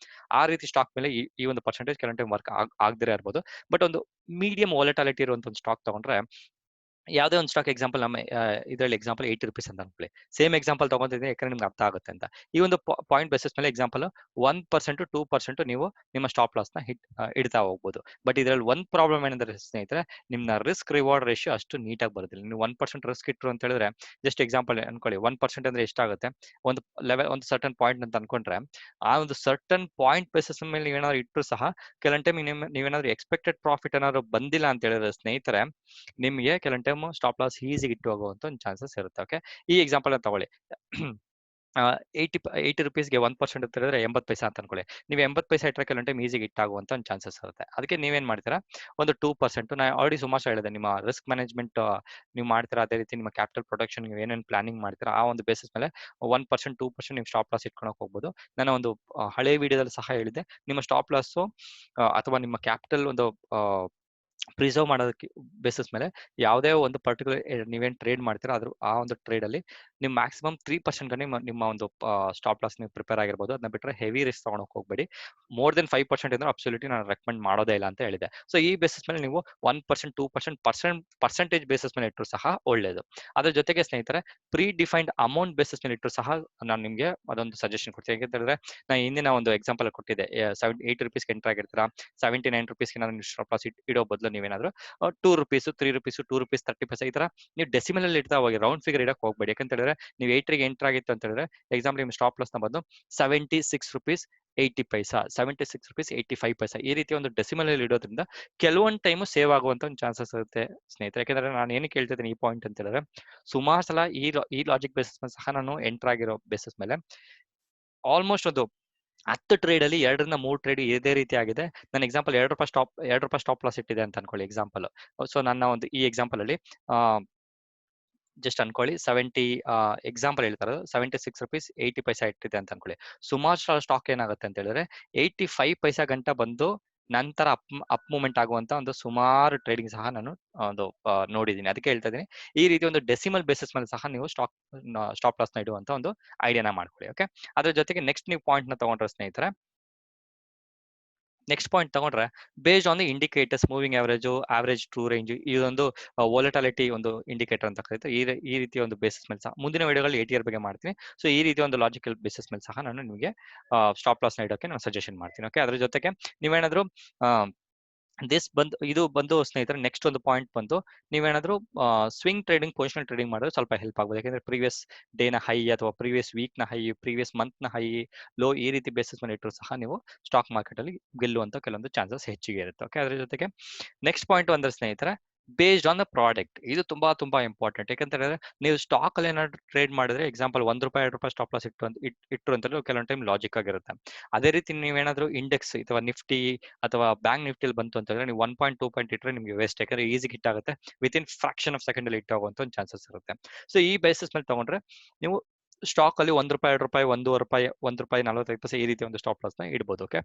ಆ ರೀತಿ ಸ್ಟಾಕ್ ಮೇಲೆ ಈ ಒಂದು ಪರ್ಸೆಂಟೇಜ್ ಕೆಲವೊಂದು ಟೈಮ್ ವರ್ಕ್ ಆಗದಿರೇ ಇರ್ಬೋದು. ಬಟ್ ಒಂದು ಮೀಡಿಯಂ ವಾಲಟಾಲಿಟಿ ಇರುವಂತ ಒಂದು ಸ್ಟಾಕ್ ತಗೊಂಡ್ರೆ, ಯಾವುದೇ ಒಂದು ಸ್ಟಾಕ್ ಎಕ್ಸಾಂಪಲ್ ನಮ್ಮ ಇದರಲ್ಲಿ ಎಕ್ಸಾಂಪಲ್ 80 rupees ಅಂತ ಅನ್ಕೊಳ್ಳಿ. ಸೇಮ್ ಎಕ್ಸಾಂಪಲ್ ತಗೊಂಡಿದ್ದೀನಿ ಯಾಕಂದ್ರೆ ನಿಮ್ಗೆ ಅರ್ಥ ಆಗುತ್ತೆ ಅಂತ. ಈ ಒಂದು ಪಾಯಿಂಟ್ ಬೇಸಿಸ್ ಮೇಲೆ ಎಕ್ಸಾಂಪಲ್ 1% 2% ನೀವು ನಿಮ್ಮ ಸ್ಟಾಪ್ ಲಾಸ್ ನ ಇಡ್ತಾ ಹೋಗ್ಬೋದು. ಬಟ್ ಇದರಲ್ಲಿ ಒಂದು ಪ್ರಾಬ್ಲಮ್ ಏನಂದ್ರೆ ಸ್ನೇಹಿತರೆ, ನಿಮ್ಮ ರಿಸ್ಕ್ ರಿವಾರ್ಡ್ ರೇಷಿಯೋ ಅಷ್ಟು ನೀಟಾಗಿ ಬರೋದಿಲ್ಲ. ನೀವು 1% ರಿಸ್ಕ್ ಇಟ್ರು ಅಂತ ಹೇಳಿದ್ರೆ, ಜಸ್ಟ್ ಎಕ್ಸಾಂಪಲ್ ಅನ್ಕೊಳ್ಳಿ, 1% ಅಂದ್ರೆ ಎಷ್ಟಾಗುತ್ತೆ, ಒಂದು ಲೆವೆಲ್ ಒಂದು ಸರ್ಟನ್ ಪಾಯಿಂಟ್ ಅಂತ ಅನ್ಕೊಂಡ್ರೆ, ಆ ಒಂದು ಸರ್ಟನ್ ಪಾಯಿಂಟ್ ಬೇಸಿಸ್ ಮೇಲೆ ನೀವೇನಾದ್ರು ಇಟ್ಟರು ಸಹ ಕೆಲವೊಂದು ಟೈಮ್ ನೀವೇನಾದ್ರು ಎಕ್ಸ್ಪೆಕ್ಟೆಡ್ ಪ್ರಾಫಿಟ್ ಏನಾದ್ರು ಬಂದಿಲ್ಲ ಅಂತ ಹೇಳಿದ್ರೆ ಸ್ನೇಹಿತರೆ, ನಿಮಗೆ ಕೆಲವೊಂದು ಟೈಮ್ ಸ್ಟಾಪ್ ಲಾಸ್ ಈಸಿಗೆ ಇಟ್ಟು ಹೋಗುವಂತ ಒಂದು ಚಾನ್ಸಸ್ ಇರುತ್ತೆ. ಓಕೆ, ಈ ಎಕ್ಸಾಂಪಲ್ ತಗೊಳ್ಳಿ. 80 rupeesಗೆ 1% ಅಂತ ಹೇಳಿದ್ರೆ 80 ಪೈಸಾ ಅಂತ ಅನ್ಕೊಳ್ಳಿ. ನೀವು 80 ಪೈಸಾ ಇಟ್ಟರೆ ಕೆಲವೊಂದು ಟೈಮ್ ಈಸಿಗೆ ಇಟ್ಟಾಗುವಂತ ಒಂದು ಚಾನ್ಸಸ್ ಇರುತ್ತೆ. ಅದಕ್ಕೆ ನೀವೇನ್ ಮಾಡ್ತೀರಾ, ಒಂದು 2%, ನಾನು ಆಲ್ರೆಡಿ ಸುಮಾರು ಹೇಳಿದೆ, ನಿಮ್ಮ ರಿಸ್ಕ್ ಮ್ಯಾನೇಜ್ಮೆಂಟ್ ನೀವು ಮಾಡ್ತೀರಾ, ಅದೇ ರೀತಿ ನಿಮ್ಮ ಕ್ಯಾಪಿಟಲ್ ಪ್ರೊಟೆಕ್ಷನ್ ನೀವು ಏನೇನು ಪ್ಲಾನಿಂಗ್ ಮಾಡ್ತೀರಾ ಆ ಒಂದು ಬೇಸಿಸ್ ಮೇಲೆ 1% 2% ನೀವು ಸ್ಟಾಪ್ ಲಾಸ್ ಇಟ್ಕೊಳಕ್ ಹೋಗ್ಬೋದು. ನಾನು ಒಂದು ಹಳೆ ವಿಡಿಯೋದಲ್ಲಿ ಸಹ ಹೇಳಿದೆ, ನಿಮ್ಮ ಸ್ಟಾಪ್ ಲಾಸ್ ಅಥವಾ ನಿಮ್ಮ ಕ್ಯಾಪಿಟಲ್ ಒಂದು ಪ್ರಿಸರ್ವ್ ಮಾಡೋದಕ್ಕೆ ಬೇಸಿಸ್ ಮೇಲೆ ಯಾವುದೇ ಒಂದು ಪರ್ಟಿಕ್ಯುಲರ್ ನೀವೇನ್ ಟ್ರೇಡ್ ಮಾಡ್ತೀರಾ, ಆ ಒಂದು ಟ್ರೇಡ್ ಅಲ್ಲಿ ನೀವು ಮ್ಯಾಕ್ಸಿಮಮ್ 3% ನಿಮ್ಮ ಒಂದು ಸ್ಟಾಪ್ ಲಾಸ್ ನೀವು ಪ್ರಿಪೇರ್ ಆಗಿರ್ಬೋದು. ಅದನ್ನ ಬಿಟ್ಟರೆ ಹೆವಿ ರಿಸ್ಕ್ ತಗೊಳಕ್ ಹೋಗ್ಬೇಡಿ. ಮೋರ್ ದೆನ್ 5% ಅಂದ್ರೆ ಅಬ್ಸಲ್ಯೂಟ್ಲಿ ನಾನು ರೆಕಮೆಂಡ್ ಮಾಡೋದೇ ಇಲ್ಲ ಅಂತ ಹೇಳಿದೆ. ಸೊ ಈ ಬೇಸಿಸ್ ಮೇಲೆ ನೀವು 1% 2% ಪರ್ಸೆಂಟೇಜ್ ಬೇಸಿಸ್ ಮೇಲೆ ಇಟ್ಟರು ಸಹ ಒಳ್ಳೇದು. ಅದ್ರ ಜೊತೆಗೆ ಸ್ನೇಹಿತರೆ, ಪ್ರೀ ಡಿಫೈನ್ಡ್ ಅಮೌಂಟ್ ಬೇಸಿಸ್ ಮೇಲೆ ಇಟ್ಟರು ಸಹ ನಾನು ನಿಮಗೆ ಅದೊಂದು ಸಜೆಷನ್ ಕೊಡ್ತೀನಿ. ಯಾಕಂತ ಹೇಳಿದ್ರೆ ನಾನು ಹಿಂದಿನ ಒಂದು ಎಕ್ಸಾಂಪಲ್ ಕೊಟ್ಟಿದ್ದೆ. 8 ರೂಪೀಸ್ಗೆ ಎಂಟರ್ ಆಗಿರ್ತೀರಾ, 79 ರೂಪೀಸ್ಗೆ ನಾನು ಸ್ಟಾಪ್ ಲಾಸ್ ಇಡೋ ಬದಲು ನೀವೇನಾದ್ರು 2 ರೂಪೀಸ್, 3 ರೂಪೀಸ್, 2 ರೂಪೀಸ್ 30 ಪೈಸೆ ಈ ತರ ನೀವು ಡೆಸಿಮಲ್ ಅಲ್ಲಿ ಇಡ್ತಾ ಹೋಗಿ, ರೌಂಡ್ ಫಿಗರ್ ಇಡಕ್ ಹೋಗ್ಬೇಡಿ. ಯಾಕಂತ ಹೇಳಿದ್ರೆ ನೀವು 8ಗೆ ಎಂಟರ್ ಆಗಿತ್ತು ಅಂತ ಹೇಳಿದ್ರೆ ಎಕ್ಸಾಂಪಲ್ ನಿಮ್ಮ ಸ್ಟಾಪ್ ಲಾಸ್ ನ ಬಂದು 76 ರೂಪೀಸ್ 80 ಪೈಸಾ, 76 ರೂಪೀಸ್ 85 ಪೈಸಾ ಈ ರೀತಿ ಒಂದು ಡೆಸಿಮಲ್ ಅಲ್ಲಿ ಇಡೋದ್ರಿಂದ ಕೆಲವೊಂದು ಟೈಮು ಸೇವ್ ಆಗುವಂತ ಒಂದು ಚಾನ್ಸಸ್ ಇರುತ್ತೆ ಸ್ನೇಹಿತರೆ. ಯಾಕಂದ್ರೆ ನಾನು ಏನಕ್ಕೆ ಹೇಳ್ತಿದ್ದೀನಿ ಈ ಪಾಯಿಂಟ್ ಅಂತ ಹೇಳಿದ್ರೆ, ಸುಮಾರು ಸಲ ಈ ಲಾಜಿಕ್ ಬೇಸಿಸ್ ಮೇಲೆ ಸಹ ನಾನು ಎಂಟರ್ ಆಗಿರೋ ಬೇಸಿಸ್ ಮೇಲೆ ಆಲ್ಮೋಸ್ಟ್ ಒಂದು 10 ಟ್ರೇಡ್ ಅಲ್ಲಿ 2 ರಿಂದ 3 ಟ್ರೇಡ್ ಇದೇ ರೀತಿ ಆಗಿದೆ. ನನ್ನ ಎಕ್ಸಾಂಪಲ್ ₹2 ಸ್ಟಾಪ್ ಲಾಸ್ ಇಟ್ಟಿದೆ ಅಂತ ಅನ್ಕೊಳ್ಳಿ ಎಕ್ಸಾಂಪಲ್. ಸೊ ನನ್ನ ಒಂದು ಈ ಎಕ್ಸಾಂಪಲ್ ಅಲ್ಲಿ ಜಸ್ಟ್ ಅನ್ಕೊಳ್ಳಿ 70 ಎಕ್ಸಾಂಪಲ್ ಹೇಳ್ತಾರೆ, ₹76.80 ಇಟ್ಟಿದೆ ಅಂತ ಅನ್ಕೊಳ್ಳಿ. ಸುಮಾರು ಸ್ಟಾಕ್ ಏನಾಗುತ್ತೆ ಅಂತ ಹೇಳಿದ್ರೆ 85 ಪೈಸಾ ಗಂಟ ಬಂದು ನಂತರ ಅಪ್ ಮೂವ್ಮೆಂಟ್ ಆಗುವಂತ ಒಂದು ಸುಮಾರು ಟ್ರೇಡಿಂಗ್ ಸಹ ನಾನು ಒಂದು ನೋಡಿದ್ದೀನಿ. ಅದಕ್ಕೆ ಹೇಳ್ತಾ ಇದ್ದೀನಿ, ಈ ರೀತಿ ಒಂದು ಡೆಸಿಮಲ್ ಬೇಸಿಸ್ ಮೇಲೆ ಸಹ ನೀವು ಸ್ಟಾಪ್ ಲಾಸ್ ನ ಇಡುವಂತ ಒಂದು ಐಡಿಯಾನ ಮಾಡ್ಕೊಳ್ಳಿ. ಓಕೆ, ಅದ್ರ ಜೊತೆಗೆ ನೆಕ್ಸ್ಟ್ ನೀವು ಪಾಯಿಂಟ್ ನ ತಗೊಂಡ್ರೆ ಸ್ನೇಹಿತರೆ, ನೆಕ್ಸ್ಟ್ ಪಾಯಿಂಟ್ ತಗೊಂಡ್ರೆ based on the indicators, moving average true range, ಇದೊಂದು ವೊಲಟಾಲಿಟಿ ಒಂದು ಇಂಡಿಕೇಟರ್ ಅಂತ ಕರೀತಾರೆ. ಈ ರೀತಿಯ ಒಂದು ಬೇಸಿಸ್ ಮೇಲೆ ಸಹ ಮುಂದಿನ ವಿಡಿಯೋಗಳಲ್ಲಿ ATR ಬಗ್ಗೆ ಮಾಡ್ತೀನಿ. ಸೊ ಈ ರೀತಿಯ ಒಂದು ಲಾಜಿಕಲ್ ಬೇಸಿಸ್ ಮೇಲೆ ಸಹ ನಾನು ನಿಮಗೆ ಸ್ಟಾಪ್ ಲಾಸ್ ನ ಇಡೋಕೆ ನಾನು ಸಜೆಷನ್ ಮಾಡ್ತೀನಿ. ಓಕೆ, ಅದ್ರ ಜೊತೆಗೆ ನೀವೇನಾದ್ರೂ ಇದು ಬಂದು ಸ್ನೇಹಿತರೆ, ನೆಕ್ಸ್ಟ್ ಒಂದು ಪಾಯಿಂಟ್ ಬಂದು ನೀವೇನಾದ್ರೂ ಸ್ವಿಂಗ್ ಟ್ರೇಡಿಂಗ್, ಪೊಸಿಷನಲ್ ಟ್ರೇಡಿಂಗ್ ಮಾಡಿದ್ರೆ ಸ್ವಲ್ಪ ಹೆಲ್ಪ್ ಆಗ್ಬೋದು. ಯಾಕಂದ್ರೆ ಪ್ರೀವಿಯಸ್ ಡೇನ ಹೈ ಅಥವಾ ಪ್ರೀವಿಯಸ್ ವೀಕ್ ನ ಹೈ, ಪ್ರೀವಿಯಸ್ ಮಂತ್ ನ ಹೈ, ಲೋ ಈ ರೀತಿ ಬೇಸಿಸ್ ಮೇಲೆ ಇಟ್ಟರು ಸಹ ನೀವು ಸ್ಟಾಕ್ ಮಾರ್ಕೆಟ್ ಅಲ್ಲಿ ಗೆಲ್ಲುವಂತ ಕೆಲವೊಂದು ಚಾನ್ಸಸ್ ಹೆಚ್ಚಿಗೆ ಇರುತ್ತೆ. ಓಕೆ, ಅದ್ರ ಜೊತೆಗೆ ನೆಕ್ಸ್ಟ್ ಪಾಯಿಂಟ್ ಅಂದ್ರೆ ಸ್ನೇಹಿತರೆ, ಬೇಸ್ಡ್ ಆನ್ ದ ಪ್ರಾಡಕ್ಟ್, ಇದು ತುಂಬಾ ಇಂಪಾರ್ಟೆಂಟ್. ಯಾಕಂತ ಹೇಳಿದ್ರೆ ನೀವು ಸ್ಟಾಕ್ ಅಲ್ಲಿ ಏನಾದ್ರು ಟ್ರೇಡ್ ಮಾಡಿದ್ರೆ ಎಕ್ಸಾಂಪಲ್ ₹1 ₹2 ಸ್ಟಾಪ್ ಲಾಸ್ ಇಟ್ಟರು ಅಂತ ಕೆಲವೊಂದು ಟೈಮ್ ಲಾಜಿಕ್ ಆಗಿರುತ್ತೆ. ಅದೇ ರೀತಿ ನೀವೇನಾದ್ರೂ ಇಂಡೆಕ್ಸ್ ಅಥವಾ ನಿಫ್ಟಿ ಅಥವಾ ಬ್ಯಾಂಕ್ ನಿಫ್ಟಿಯಲ್ಲಿ ಬಂತು ಅಂತ ಹೇಳಿದ್ರೆ ನೀವು 1 ಪಾಯಿಂಟ್ 2 ಪಾಯಿಂಟ್ ಇಟ್ಟರೆ ನಿಮಗೆ ವೇಸ್ಟ್. ಯಾಕಂದ್ರೆ ಈಸಿಗೆ ಹಿಟ್ ಆಗುತ್ತೆ, ವಿತಿನ್ ಫ್ರಾಕ್ಷನ್ ಆಫ್ ಸೆಕೆಂಡ್ ಅಲ್ಲಿ ಹಿಟ್ ಆಗುವಂತ ಒಂದು ಚಾನ್ಸಸ್ ಇರುತ್ತೆ. ಸೊ ಈ ಬೇಸಿಸ್ ಮೇಲೆ ತಗೊಂಡ್ರೆ ನೀವು ಸ್ಟಾಕ್ ಅಲ್ಲಿ ₹1 ₹2 ₹1 ₹1 45 ಪೈಸೆ ಈ ರೀತಿ ಒಂದು ಸ್ಟಾಪ್ ಲಾಸ್ ನ ಇಡಬಹುದು. ಓಕೆ,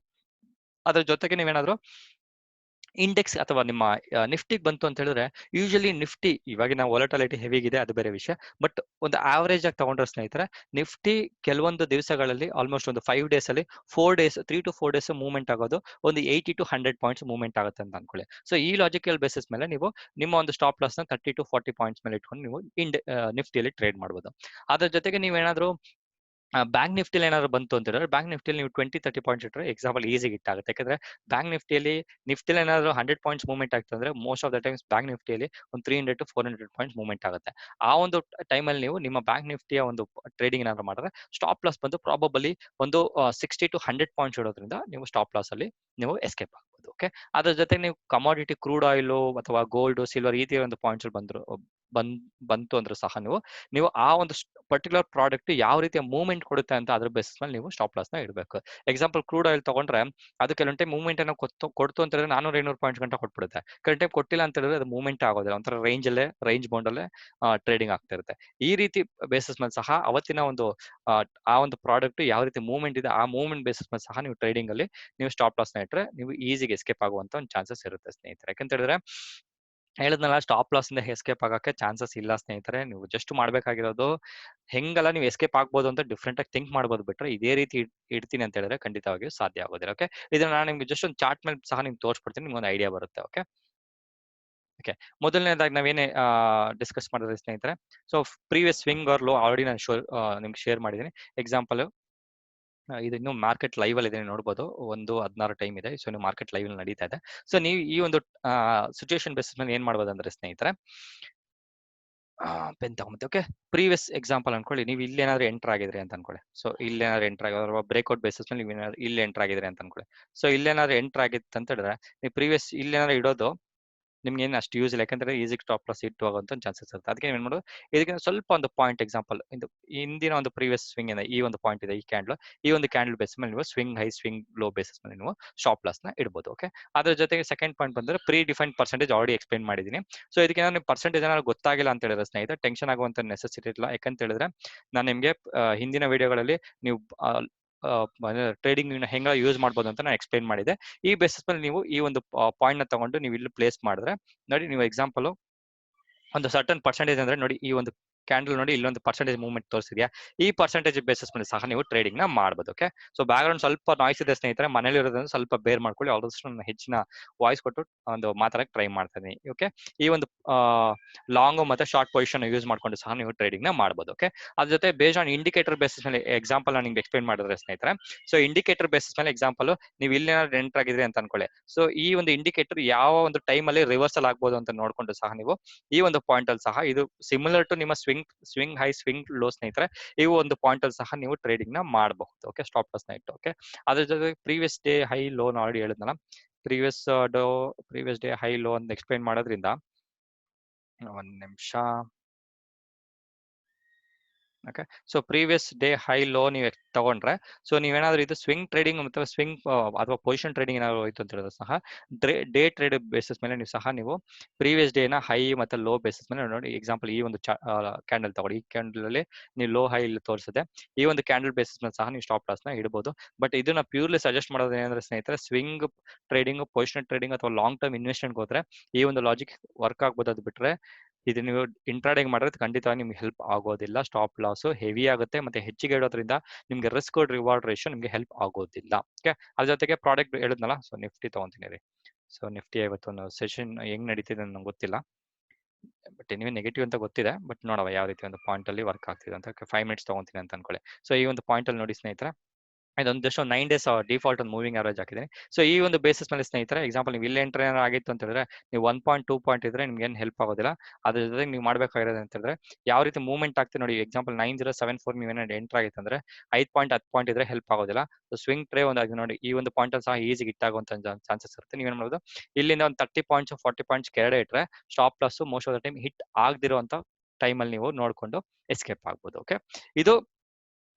ಅದ್ರ ಜೊತೆಗೆ ನೀವೇನಾದ್ರೂ ಇಂಡೆಕ್ಸ್ ಅಥವಾ ನಿಮ್ಮ ನಿಫ್ಟಿಗೆ ಬಂತು ಅಂತ ಹೇಳಿದ್ರೆ, ಯೂಶಲಿ ನಿಫ್ಟಿ ಇವಾಗಿನ ವೊಲಟಾಲಿಟಿ ಹೆವಿಗಿದೆ, ಅದು ಬೇರೆ ವಿಷಯ. ಬಟ್ ಒಂದು ಆವರೇಜ್ ಆಗಿ ತಗೊಂಡ್ರೆ ಸ್ನೇಹಿತರೆ, ನಿಫ್ಟಿ ಕೆಲವೊಂದು ದಿವಸಗಳಲ್ಲಿ ಆಲ್ಮೋಸ್ಟ್ ಒಂದು 5 ಡೇಸ್ ಅಲ್ಲಿ 3 to 4 ಡೇಸ್ ಮೂವ್ಮೆಂಟ್ ಆಗೋದು ಒಂದು 80 to 100 ಪಾಯಿಂಟ್ಸ್ ಮೂವ್ಮೆಂಟ್ ಆಗುತ್ತೆ ಅಂತ ಅನ್ಕೊಳ್ಳಿ. ಸೊ ಈ ಲಾಜಿಕಲ್ ಬೇಸಿಸ್ ಮೇಲೆ ನೀವು ನಿಮ್ಮ ಒಂದು ಸ್ಟಾಪ್ ಲಾಸ್ ನ 30 to 40 ಪಾಯಿಂಟ್ಸ್ ಮೇಲೆ ಇಟ್ಕೊಂಡು ನೀವು ನಿಫ್ಟಿಯಲ್ಲಿ ಟ್ರೇಡ್ ಮಾಡಬಹುದು. ಅದ್ರ ಜೊತೆಗೆ ನೀವೇನಾದ್ರೂ ಬ್ಯಾಂಕ್ ನಿಫ್ಟಿಲಿ ಏನಾದ್ರು ಬಂತು ಅಂತ ಹೇಳಿದ್ರೆ, ಬ್ಯಾಂಕ್ ನಿಫ್ಟಿಲಿ ನೀವು 20-30 ಪಾಯಿಂಟ್ಸ್ ಇಟ್ಟರೆ ಎಕ್ಸಾಂಪಲ್ ಈಸಿಗೆ ಹಿಟ್ ಆಗುತ್ತೆ. ಯಾಕಂದ್ರೆ ಬ್ಯಾಂಕ್ ನಿಫ್ಟಿಲಿ ಏನಾದ್ರು 100 ಪಾಯಿಂಟ್ಸ್ ಮೂವ್ಮೆಂಟ್ ಆಗ್ತದೆ ಅಂದ್ರೆ most of the times bank ನಿಫ್ಟಿಯಲ್ಲಿ ಒಂದು 300 to 400 ಪಾಯಿಂಟ್ಸ್ ಮೂವ್ಮೆಂಟ್ ಆಗುತ್ತೆ. ಆ ಒಂದು ಟೈಮಲ್ಲಿ ನೀವು ನಿಮ್ಮ ಬ್ಯಾಂಕ್ ನಿಫ್ಟಿಯ ಒಂದು ಟ್ರೇಡಿಂಗ್ ಏನಾದ್ರು ಮಾಡಿದ್ರೆ ಸ್ಟಾಪ್ ಲಾಸ್ ಬಂದು ಪ್ರಾಬಬಲಿ ಒಂದು 60 to 100 ಪಾಯಿಂಟ್ಸ್ ಇಡೋದ್ರಿಂದ ನೀವು ಸ್ಟಾಪ್ ಲಾಸ್ ಅಲ್ಲಿ ನೀವು ಎಸ್ಕೇಪ್ ಆಗ್ಬೋದು. ಓಕೆ, ಅದ್ರ ಜೊತೆ ನೀವು ಕಮಾಡಿಟಿ ಕ್ರೂಡ್ ಆಯಿಲ್ ಅಥವಾ ಗೋಲ್ಡ್, ಸಿಲ್ವರ್ ಈ ತೀರ ಒಂದು ಪಾಯಿಂಟ್ಸ್ ಬಂತು ಅಂದ್ರೆ ಸಹ ನೀವು ಆ ಒಂದು ಪರ್ಟಿಕ್ಯುಲರ್ ಪ್ರಾಡಕ್ಟ್ ಯಾವ ರೀತಿಯ ಮೂವ್ಮೆಂಟ್ ಕೊಡುತ್ತೆ ಅಂತ ಅದ್ರ ಬೇಸಿಸ್ ಮೇಲೆ ನೀವು ಸ್ಟಾಪ್ ಲಾಸ್ ನ ಇಡಬೇಕು. ಎಕ್ಸಾಂಪಲ್ ಕ್ರೂಡ್ ಆಯಿಲ್ ತಗೊಂಡ್ರೆ ಅದು ಕೆಲವೊಂದು ಟೈಮ್ ಮೂವ್ಮೆಂಟ್ ಏನೋ ಕೊಡ್ತು ಅಂತ ಹೇಳಿದ್ರೆ 400-500 ಪಾಯಿಂಟ್ಸ್ ಗಂಟ ಕೊಟ್ಬಿಡುತ್ತೆ. ಕೆಲವೊಂದು ಟೈಮ್ ಕೊಟ್ಟಿಲ್ಲ ಅಂತ ಹೇಳಿದ್ರೆ ಅದು ಮೂವ್ಮೆಂಟ್ ಆಗೋದಿಲ್ಲ, ಒಂಥರ ರೇಂಜ್ ಬೌಂಡ್ ಅಲ್ಲೇ ಟ್ರೇಡಿಂಗ್ ಆಗ್ತಾ ಇರುತ್ತೆ. ಈ ರೀತಿ ಬೇಸಿಸ್ ಮೇಲೆ ಸಹ ಅವತ್ತಿನ ಒಂದು ಆ ಒಂದು ಪ್ರಾಡಕ್ಟ್ ಯಾವ ರೀತಿ ಮೂವ್ಮೆಂಟ್ ಇದೆ, ಆ ಮೂವ್ಮೆಂಟ್ ಬೇಸಿಸ್ ಮೇಲೆ ಸಹ ನೀವು ಟ್ರೇಡಿಂಗ್ ಅಲ್ಲಿ ನೀವು ಸ್ಟಾಪ್ ಲಾಸ್ ನ ಇಟ್ಟರೆ ನೀವು ಈಸಿಗೆ ಎಸ್ಕೇಪ್ ಆಗುವಂತ ಒಂದು ಚಾನ್ಸಸ್ ಇರುತ್ತೆ ಸ್ನೇಹಿತರೆ. ಯಾಕಂತ ಹೇಳಿದ್ರೆ ಹೇಳಿದ್ನಲ್ಲ, ಸ್ಟಾಪ್ ಲಾಸ್ ಇಂದ ಎಸ್ಕೇಪ್ ಆಗಕ್ಕೆ ಚಾನ್ಸಸ್ ಇಲ್ಲ ಸ್ನೇಹಿತರೆ. ನೀವು ಜಸ್ಟ್ ಮಾಡ್ಬೇಕಾಗಿರೋದು ಹೆಂಗಲ್ಲ ನೀವು ಎಸ್ಕೇಪ್ ಆಗ್ಬೋದು ಅಂತ ಡಿಫ್ರೆಂಟ್ ಆಗಿ ಥಿಂಕ್ ಮಾಡ್ಬೋದು, ಬಿಟ್ರೆ ಇದೇ ರೀತಿ ಇಡ್ತೀನಿ ಅಂತ ಹೇಳಿದ್ರೆ ಖಂಡಿತವಾಗಿಯೂ ಸಾಧ್ಯ ಆಗೋದಿಲ್ಲ. ಓಕೆ, ಇದನ್ನ ನಾನು ನಿಮ್ಗೆ ಜಸ್ಟ್ ಒಂದು ಚಾರ್ಟ್ ಮೇಲೆ ಸಹ ನಿಮ್ಗೆ ತೋರಿಸ್ಬಿಡ್ತೀನಿ, ನಿಮ್ಗೆ ಒಂದು ಐಡಿಯಾ ಬರುತ್ತೆ. ಓಕೆ, ಮೊದಲನೇದಾಗಿ ನಾವೇನೇ ಡಿಸ್ಕಸ್ ಮಾಡಿದ್ರೆ ಸ್ನೇಹಿತರೆ, so previous swing or low already ನಾನು ನಿಮ್ಗೆ ಶೇರ್ ಮಾಡಿದ್ದೀನಿ. ಎಕ್ಸಾಂಪಲ್ ಇದು ಇನ್ನು ಮಾರ್ಕೆಟ್ ಲೈವ್ ಅಲ್ಲಿ ಇದೆ, ನೋಡಬಹುದು 1:16 ಟೈಮ್ ಇದೆ. ಸೊ ನೀವು ಮಾರ್ಕೆಟ್ ಲೈವ್ ಅಲ್ಲಿ ನಡೀತಾ ಇದೆ. ಸೊ ನೀವು ಈ ಒಂದು ಸಿಚುಯೇಷನ್ ಬೇಸಿಸ್ ಮೇಲೆ ಏನ್ ಮಾಡ್ಬೋದು ಅಂದ್ರೆ ಸ್ನೇಹಿತರೆ, ಪೆನ್ ತಗೊಂಬತ್ತೆ. ಓಕೆ, ಪ್ರೀವಿಯಸ್ ಎಕ್ಸಾಂಪಲ್ ಅನ್ಕೊಳ್ಳಿ, ನೀವು ಇಲ್ಲಿ ಏನಾದ್ರು ಎಂಟರ್ ಆಗಿದ್ರೆ ಅಂತ ಅನ್ಕೊಳ್ಳಿ. ಸೊ ಇಲ್ಲೇನಾದ್ರು ಎಂಟರ್ ಆಗಿದ್ರೆ ಬ್ರೇಕ್ಔಟ್ ಬೇಸಿಸ್ ಮೇಲೆ ನೀವು ಏನಾದ್ರು ಇಲ್ಲಿ ಎಂಟರ್ ಆಗಿದ್ರೆ ಅಂತ ಅನ್ಕೊಳ್ಳಿ. ಸೊ ಇಲ್ಲೇನಾದ್ರು ಎಂಟರ್ ಆಗಿತ್ತು ಅಂತ ಹೇಳಿದ್ರೆ ನೀವು ಪ್ರೀವಿಯಸ್ ಇಲ್ಲೇನಾದ್ರು ಇಡೋದು ನಿಮ್ಗೆ ಏನು ಅಷ್ಟು ಯೂಸ್ ಇಲ್ಲ. ಯಾಕಂದ್ರೆ ಈಸಿ ಸ್ಟಾಪ್ ಲಾಸ್ ಇಟ್ಟು ಆಗುವಂತ ಚಾನ್ಸಸ್ ಇರುತ್ತೆ. ಅದಕ್ಕೆ ಏನ್ ಮಾಡೋದು, ಇದಕ್ಕೆ ಸ್ವಲ್ಪ ಒಂದು ಪಾಯಿಂಟ್ ಎಕ್ಸಾಂಪಲ್, ಇದು ಹಿಂದಿನ ಒಂದು ಪ್ರೀವಿಯಸ್ ಸ್ವಿಂಗ್ ಇದೆ, ಈ ಒಂದು ಪಾಯಿಂಟ್ ಇದೆ, ಈ ಒಂದು ಕ್ಯಾಂಡಲ್ ಬೇಸ್ ಮೇಲೆ ನೀವು swing high swing low basis ಮೇಲೆ ನೀವು ಸ್ಟಾಪ್ ಲಾಸ್ ನ ಇಡಬಹುದು. ಓಕೆ, ಅದ್ರ ಜೊತೆಗೆ ಸೆಕೆಂಡ್ ಪಾಯಿಂಟ್ ಬಂದ್ರೆ predefined percentage already explain ಮಾಡಿದ್ದೀನಿ. ಸೊ ಇದಕ್ಕೆ ನಾನು ಪರ್ಸೆಂಟೇಜ್ ಏನಾದ್ರು ಗೊತ್ತಾಗಿಲ್ಲ ಅಂತ ಹೇಳಿದ್ರೆ ಸ್ನೇಹಿತರೆ, ಟೆನ್ಷನ್ ಆಗುವಂತ ನೆಸೆಸಿಟಿ ಇಲ್ಲ. ಯಾಕಂತ ಹೇಳಿದ್ರೆ ನಾನು ನಿಮ್ಗೆ ಹಿಂದಿನ ವಿಡಿಯೋಗಳಲ್ಲಿ ನೀವು ಟ್ರೇಡಿಂಗ್ ಹೆಂಗ ಯೂಸ್ ಮಾಡ್ಬೋದು ಅಂತ ನಾನು ಎಕ್ಸ್ಪ್ಲೈನ್ ಮಾಡಿದೆ. ಈ ಬೇಸಿಸ್ ಮೇಲೆ ನೀವು ಈ ಒಂದು ಪಾಯಿಂಟ್ ನ ತಗೊಂಡು ನೀವು ಇಲ್ಲಿ ಪ್ಲೇಸ್ ಮಾಡಿದ್ರೆ ನೋಡಿ, ನೀವು ಎಕ್ಸಾಂಪಲ್ ಒಂದು ಸರ್ಟನ್ ಪರ್ಸೆಂಟೇಜ್ ಅಂದ್ರೆ ನೋಡಿ, ಈ ಒಂದು ಕ್ಯಾಂಡಲ್ ನೋಡಿ ಇಲ್ಲೊಂದು ಪರ್ಸೆಂಟೇಜ್ ಮೂವ್ಮೆಂಟ್ ತೋರಿಸಿದ್ಯಾ, ಈ ಪರ್ಸೆಂಟೇಜ್ ಬೇಸಿಸ್ ಮೇಲೆ ಸಹ ನೀವು ಟ್ರೇಡಿಂಗ್ ನ ಮಾಡ್ಬೋದು. ಓಕೆ, ಸೊ ಬ್ಯಾಕ್ ಗ್ರೌಂಡ್ ಸ್ವಲ್ಪ ನಾಯ್ಸ್ ಇದೆ ಸ್ನೇಹಿತರೆ, ಮನೇಲಿ ಇರೋದ್ರಿಂದ ಸ್ವಲ್ಪ ಬೇರ್ ಮಾಡ್ಕೊಳ್ಳಿ, ಆಲ್ಮೋಸ್ಟ್ ನಾನು ಹೆಚ್ಚಿನ ವಾಯ್ಸ್ ಕೊಟ್ಟು ಒಂದು ಮಾತಾಡಕ್ಕೆ ಟ್ರೈ ಮಾಡ್ತಾ ಇದೀನಿ. ಓಕೆ, ಈ ಒಂದು ಲಾಂಗ್ ಮತ್ತೆ ಶಾರ್ಟ್ ಪೊಸಿಷನ್ ಯೂಸ್ ಮಾಡ್ಕೊಂಡು ಸಹ ನೀವು ಟ್ರೇಡಿಂಗ್ ನ ಮಾಡ್ಬೋದು. ಓಕೆ, ಅದ್ರ ಜೊತೆ ಬೇಸ್ಡ್ ಆನ್ ಇಂಡಿಕೇಟರ್ ಬೇಸಿಸ್ ಮೇಲೆ ಎಕ್ಸಾಂಪಲ್ ನಾನು ನಿಮ್ಗೆ ಎಕ್ಸ್ಪ್ಲೈನ್ ಮಾಡಿದ್ರೆ ಸ್ನೇಹಿತರೆ, ಸೊ ಇಂಡಿಕೇಟರ್ ಬೇಸಿಸ್ ಮೇಲೆ ಎಕ್ಸಾಂಪಲ್ ನೀವು ಇಲ್ಲಿ ಏನಾದ್ರು ಎಂಟರ್ ಆಗಿದ್ರೆ ಅಂತ ಅನ್ಕೊಳ್ಳಿ, ಸೊ ಈ ಒಂದು ಇಂಡಿಕೇಟರ್ ಯಾವ ಒಂದು ಟೈಮ್ ಅಲ್ಲಿ ರಿವರ್ಸಲ್ ಆಗ್ಬೋದು ಅಂತ ನೋಡ್ಕೊಂಡು ಸಹ ನೀವು ಈ ಒಂದು ಪಾಯಿಂಟ್ ಅಲ್ಲಿ ಸಹ ಇದು ಸಿಮಿಲರ್ ಟು ನಿಮ್ಮ ಸ್ವಿಂಗ್ ಹೈ ಸ್ವಿಂಗ್ ಲೋ ಸ್ನೇಹಿತರೆ, ಈ ಒಂದು ಪಾಯಿಂಟ್ ಅಲ್ಲಿ ಸಹ ನೀವು ಟ್ರೇಡಿಂಗ್ ನ ಮಾಡಬಹುದು. ಓಕೆ, ಸ್ಟಾಪ್ ಲಾಸ್ ನ ಇಟ್ಟು. ಓಕೆ, ಅದ್ರ ಜೊತೆ previous day high low already ಹೇಳಿದ್ನಲ್ಲ, ಪ್ರೀವಿಯಸ್ ಡೇ ಹೈ ಲೋ ಅಂತ ಎಕ್ಸ್ಪ್ಲೈನ್ ಮಾಡೋದ್ರಿಂದ ಒಂದ್ ನಿಮಿಷ. Okay, so previous day high low ನೀವು ತಗೊಂಡ್ರೆ, ಸೊ ನೀವೇನಾದ್ರೂ ಇದು ಸ್ವಿಂಗ್ ಟ್ರೇಡಿಂಗ್ ಅಥವಾ ಸ್ವಿಂಗ್ ಅಥವಾ ಪೊಸಿಷನ್ ಟ್ರೇಡಿಂಗ್ ಏನಾದ್ರು ಹೋಯ್ತು ಅಂತ ಹೇಳಿದ್ರೆ ಸಹ ಡೇ ಟ್ರೇಡ್ ಬೇಸಿಸ್ ಮೇಲೆ ನೀವು ಸಹ ನೀವು ಪ್ರೀವಿಯಸ್ ಡೇನ ಹೈ ಮತ್ತೆ ಲೋ ಬೇಸಿಸ್ ಮೇಲೆ ನೋಡಿ. ಎಕ್ಸಾಂಪಲ್ ಈ ಒಂದು ಕ್ಯಾಂಡಲ್ ತಗೊಳ್ಳಿ, ಈ ಕ್ಯಾಂಡಲ್ ಅಲ್ಲಿ ನೀವು ಲೋ ಹೈ ಇಲ್ಲಿ ತೋರಿಸಿದೆ, ಈ ಒಂದು ಕ್ಯಾಂಡಲ್ ಬೇಸಿಸ್ ಮೇಲೆ ಸಹ ನೀವು ಸ್ಟಾಪ್ ಲಾಸ್ ನ ಇಡಬಹುದು. ಬಟ್ ಇದನ್ನ ಪ್ಯೂರ್ಲಿ ಸಜೆಸ್ಟ್ ಮಾಡೋದು ಏನಂದ್ರೆ ಸ್ನೇಹಿತರೆ, ಸ್ವಿಂಗ್ ಟ್ರೇಡಿಂಗ್, ಪೊಸಿಷನ್ ಟ್ರೇಡಿಂಗ್ ಅಥವಾ ಲಾಂಗ್ ಟರ್ಮ್ ಇನ್ವೆಸ್ಟ್ಮೆಂಟ್ ಹೋದ್ರೆ ಈ ಒಂದು ಲಾಜಿಕ್ ವರ್ಕ್ ಆಗ್ಬೋದು. ಅದು ಬಿಟ್ರೆ ಇದು ನೀವು ಇಂಟ್ರಾಡೇಗೆ ಮಾಡಿದ್ರೆ ಖಂಡಿತವಾಗಿ ನಿಮ್ಗೆ ಹೆಲ್ಪ್ ಆಗೋದಿಲ್ಲ. ಸ್ಟಾಪ್ ಲಾಸ್ ಹೆವಿ ಆಗುತ್ತೆ, ಮತ್ತೆ ಹೆಚ್ಚಿಗೆ ಇಡೋದ್ರಿಂದ ನಿಮ್ಗೆ ರಿಸ್ಕ್ ರಿವಾರ್ಡ್ ರೇಷಿಯೋ ನಿಮ್ಗೆ ಹೆಲ್ಪ್ ಆಗೋದಿಲ್ಲ. ಓಕೆ, ಅದ್ರ ಜೊತೆಗೆ ಪ್ರಾಡಕ್ಟ್ ಹೇಳಿದ್ನಲ್ಲ, ಸೊ ನಿಫ್ಟಿ ತಗೊಂತೀನಿ ರೀ. ಸೊ ನಿಫ್ಟಿ ಇವತ್ತೊಂದು ಸೆಷನ್ ಹೆಂಗ್ ನಡೀತಿದೆ ನಂಗೆ ಗೊತ್ತಿಲ್ಲ, ಬಟ್ ನೀವು ನೆಗೆಟಿವ್ ಅಂತ ಗೊತ್ತಿದೆ, ಬಟ್ ನೋಡವ ಯಾವ ರೀತಿ ಒಂದು ಪಾಯಿಂಟ್ ಅಲ್ಲಿ ವರ್ಕ್ ಆಗ್ತಿದೆ ಅಂತ. 5 ಮಿನಿಟ್ಸ್ ತಗೊಂತೀನಿ ಅಂತ ಅನ್ಕೊಳ್ಳಿ. ಸೊ ಈ ಒಂದು ಪಾಯಿಂಟ್ ಅಲ್ಲಿ ನೋಡಿ ಸ್ನೇಹಿತರೆ, ಇದೊಂದು ಜಸ್ಟ್ 9 ಡೇಸ್ ಡಿಫಾಲ್ಟ್ ಒಂದು ಮೂವಿಂಗ್ ಅವರೇಜ್ ಹಾಕಿದ್ದೀನಿ. ಸೊ ಈ ಒಂದು ಬೇಸಿಸ್ ಮೇಲೆ ಸ್ನೇಹಿತರೆ, ಎಕ್ಸಾಂಪಲ್ ನೀವು ಇಲ್ಲಿ ಎಂಟ್ರಿ ಏನಾರು ಆಗಿತ್ತು ಅಂತ ಹೇಳಿದ್ರೆ, ನೀವು 1.2 ಇದ್ರೆ ನಿಮ್ಗೆ ಏನು ಹೆಲ್ಪ್ ಆಗೋದಿಲ್ಲ. ಅದ್ರ ಜೊತೆಗೆ ನೀವು ಮಾಡ್ಬೇಕಾಗಿರೋದು ಅಂತ ಹೇಳಿದ್ರೆ, ಯಾವ ರೀತಿ ಮೂವ್ಮೆಂಟ್ ಆಗ್ತದೆ ನೋಡಿ. ಎಕ್ಸಾಂಪಲ್ 9074 ನೀವು ಏನಾದ್ರು ಎಂಟ್ರ್ ಆಗಿತ್ತು ಅಂದ್ರೆ 5 ಪಾಯಿಂಟ್ ಇದ್ರೆ ಹೆಲ್ಪ್ ಆಗೋದಿಲ್ಲ. ಸೊ ಸ್ವಿಂಗ್ ಟ್ರೇ ಒಂದು ನೋಡಿ, ಈ ಒಂದು ಪಾಯಿಂಟ್ ಅಲ್ಲಿ ಸಹ ಈಸಿಗೆ ಹಿಟ್ ಚಾನ್ಸಸ್ ಇರುತ್ತೆ. ನೀವೇನ್ ಮಾಡೋದು, ಇಲ್ಲಿಂದ ಒಂದು 30 ಪಾಯಿಂಟ್ಸ್ 40 ಪಾಯಿಂಟ್ಸ್ ಕೆಳಗಡೆ ಇಟ್ರೆ stop loss most of the time hit ಆಗದಿರುವಂತ ಟೈಮಲ್ಲಿ ನೀವು ನೋಡ್ಕೊಂಡು ಎಸ್ಕೇಪ್ ಆಗ್ಬೋದು. ಓಕೆ, ಇದು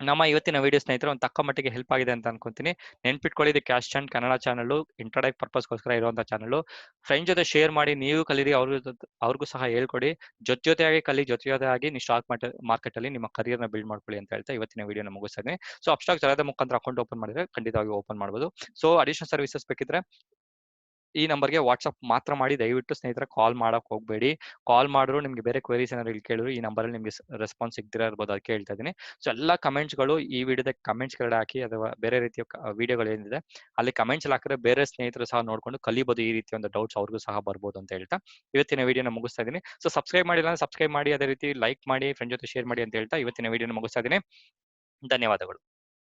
ನಮ್ಮ ಇವತ್ತಿನ ವಿಡಿಯೋ ಸ್ನೇಹಿತರೆ ಒಂದು ತಕ್ಕ ಮಟ್ಟಿಗೆ ಹೆಲ್ಪ್ ಆಗಿದೆ ಅಂತ ಅನ್ಕೊಂತೀನಿ. ನೆನ್ಪಿಟ್ಕೊಳ್ಳಿ, ಇದು ಕ್ಯಾಶ್ ಚಂದ್ ಕನ್ನಡ ಚಾನಲ್, ಇಂಟ್ರಾಡೇ ಪರ್ಪಸ್ಗೋಸ್ಕರ ಇರುವಂತ ಚಾನಲ್. ಫ್ರೆಂಡ್ ಜೊತೆ ಶೇರ್ ಮಾಡಿ, ನೀವು ಕಲೀರಿ, ಅವ್ರಿಗೂ ಸಹ ಹೇಳ್ಕೊಡಿ. ಜೊತೆಯಾಗಿ ಕಲಿ, ಜೊತೆಯಾಗಿ ನೀವು ಸ್ಟಾಕ್ ಮಾರ್ಕೆಟ್ ಅಲ್ಲಿ ನಿಮ್ಮ ಕರಿಯರ್ ನ ಬಿಲ್ಡ್ ಮಾಡ್ಕೊಳ್ಳಿ ಅಂತ ಹೇಳ್ತಾ ಇವತ್ತಿನ ವಿಡಿಯೋನ ಮುಗಿಸ್ತೀನಿ. ಸೊ ಅಪ್ಸ್ಟಾಕ್ ಜಲದ ಮುಖಾಂತರ ಅಕೌಂಟ್ ಓಪನ್ ಮಾಡಿದ್ರೆ ಖಂಡಿತವಾಗಿ ಓಪನ್ ಮಾಡಬಹುದು. ಸೊ ಅಡಿಷನಲ್ ಸರ್ವಿಸಸ್ ಬೇಕಿದ್ರೆ ಈ ನಂಬರ್ಗೆ ವಾಟ್ಸ್ಆಪ್ ಮಾತ್ರ ಮಾಡಿ, ದಯವಿಟ್ಟು ಸ್ನೇಹಿತರೆ ಕಾಲ್ ಮಾಡಕ್ ಹೋಗಬೇಡಿ. ಕಾಲ್ ಮಾಡಿದ್ರು ನಿಮ್ಗೆ ಬೇರೆ ಕ್ವೆರೀಸ್ ಏನಾದ್ರು ಇಲ್ಲಿ ಕೇಳಿದ್ರು ಈ ನಂಬರಲ್ಲಿ ನಿಮ್ಗೆ ರೆಸ್ಪಾನ್ಸ್ ಸಿಗ್ದಿರಾ ಇರ್ಬೋದು, ಅದಕ್ಕೆ ಹೇಳ್ತಾ ಇದ್ದೀನಿ. ಸೊ ಎಲ್ಲ ಕಮೆಂಟ್ಸ್ಗಳು ಈ ವಿಡಿಯೋದ ಕಮೆಂಟ್ಸ್ ಕೆಳಗಡೆ ಹಾಕಿ, ಅಥವಾ ಬೇರೆ ರೀತಿಯ ವಿಡಿಯೋಗಳು ಏನಿದೆ ಅಲ್ಲಿ ಕಮೆಂಟ್ಸ್ ಅಲ್ಲಿ ಹಾಕಿದ್ರೆ ಬೇರೆ ಸ್ನೇಹಿತರು ಸಹ ನೋಡ್ಕೊಂಡು ಕಲಿಬಹುದು. ಈ ರೀತಿ ಒಂದು ಡೌಟ್ಸ್ ಅವ್ರಿಗೂ ಸಹ ಬರ್ಬೋದು ಅಂತ ಹೇಳ್ತಾ ಇವತ್ತಿನ ವಿಡಿಯೋನ ಮುಗಿಸ್ತಾ ಇದ್ದೀನಿ. ಸೊ ಸಬ್ಸ್ಕ್ರೈಬ್ ಮಾಡಿಲ್ಲ ಅಂದ್ರೆ ಸಬ್ಸ್ಕ್ರೈಬ್ ಮಾಡಿ, ಅದೇ ರೀತಿ ಲೈಕ್ ಮಾಡಿ, ಫ್ರೆಂಡ್ ಜೊತೆ ಶೇರ್ ಮಾಡಿ ಅಂತ ಹೇಳ್ತಾ ಇವತ್ತಿನ ವಿಡಿಯೋನ ಮುಗಿಸ್ತಾ ಇದ್ದೀನಿ. ಧನ್ಯವಾದಗಳು.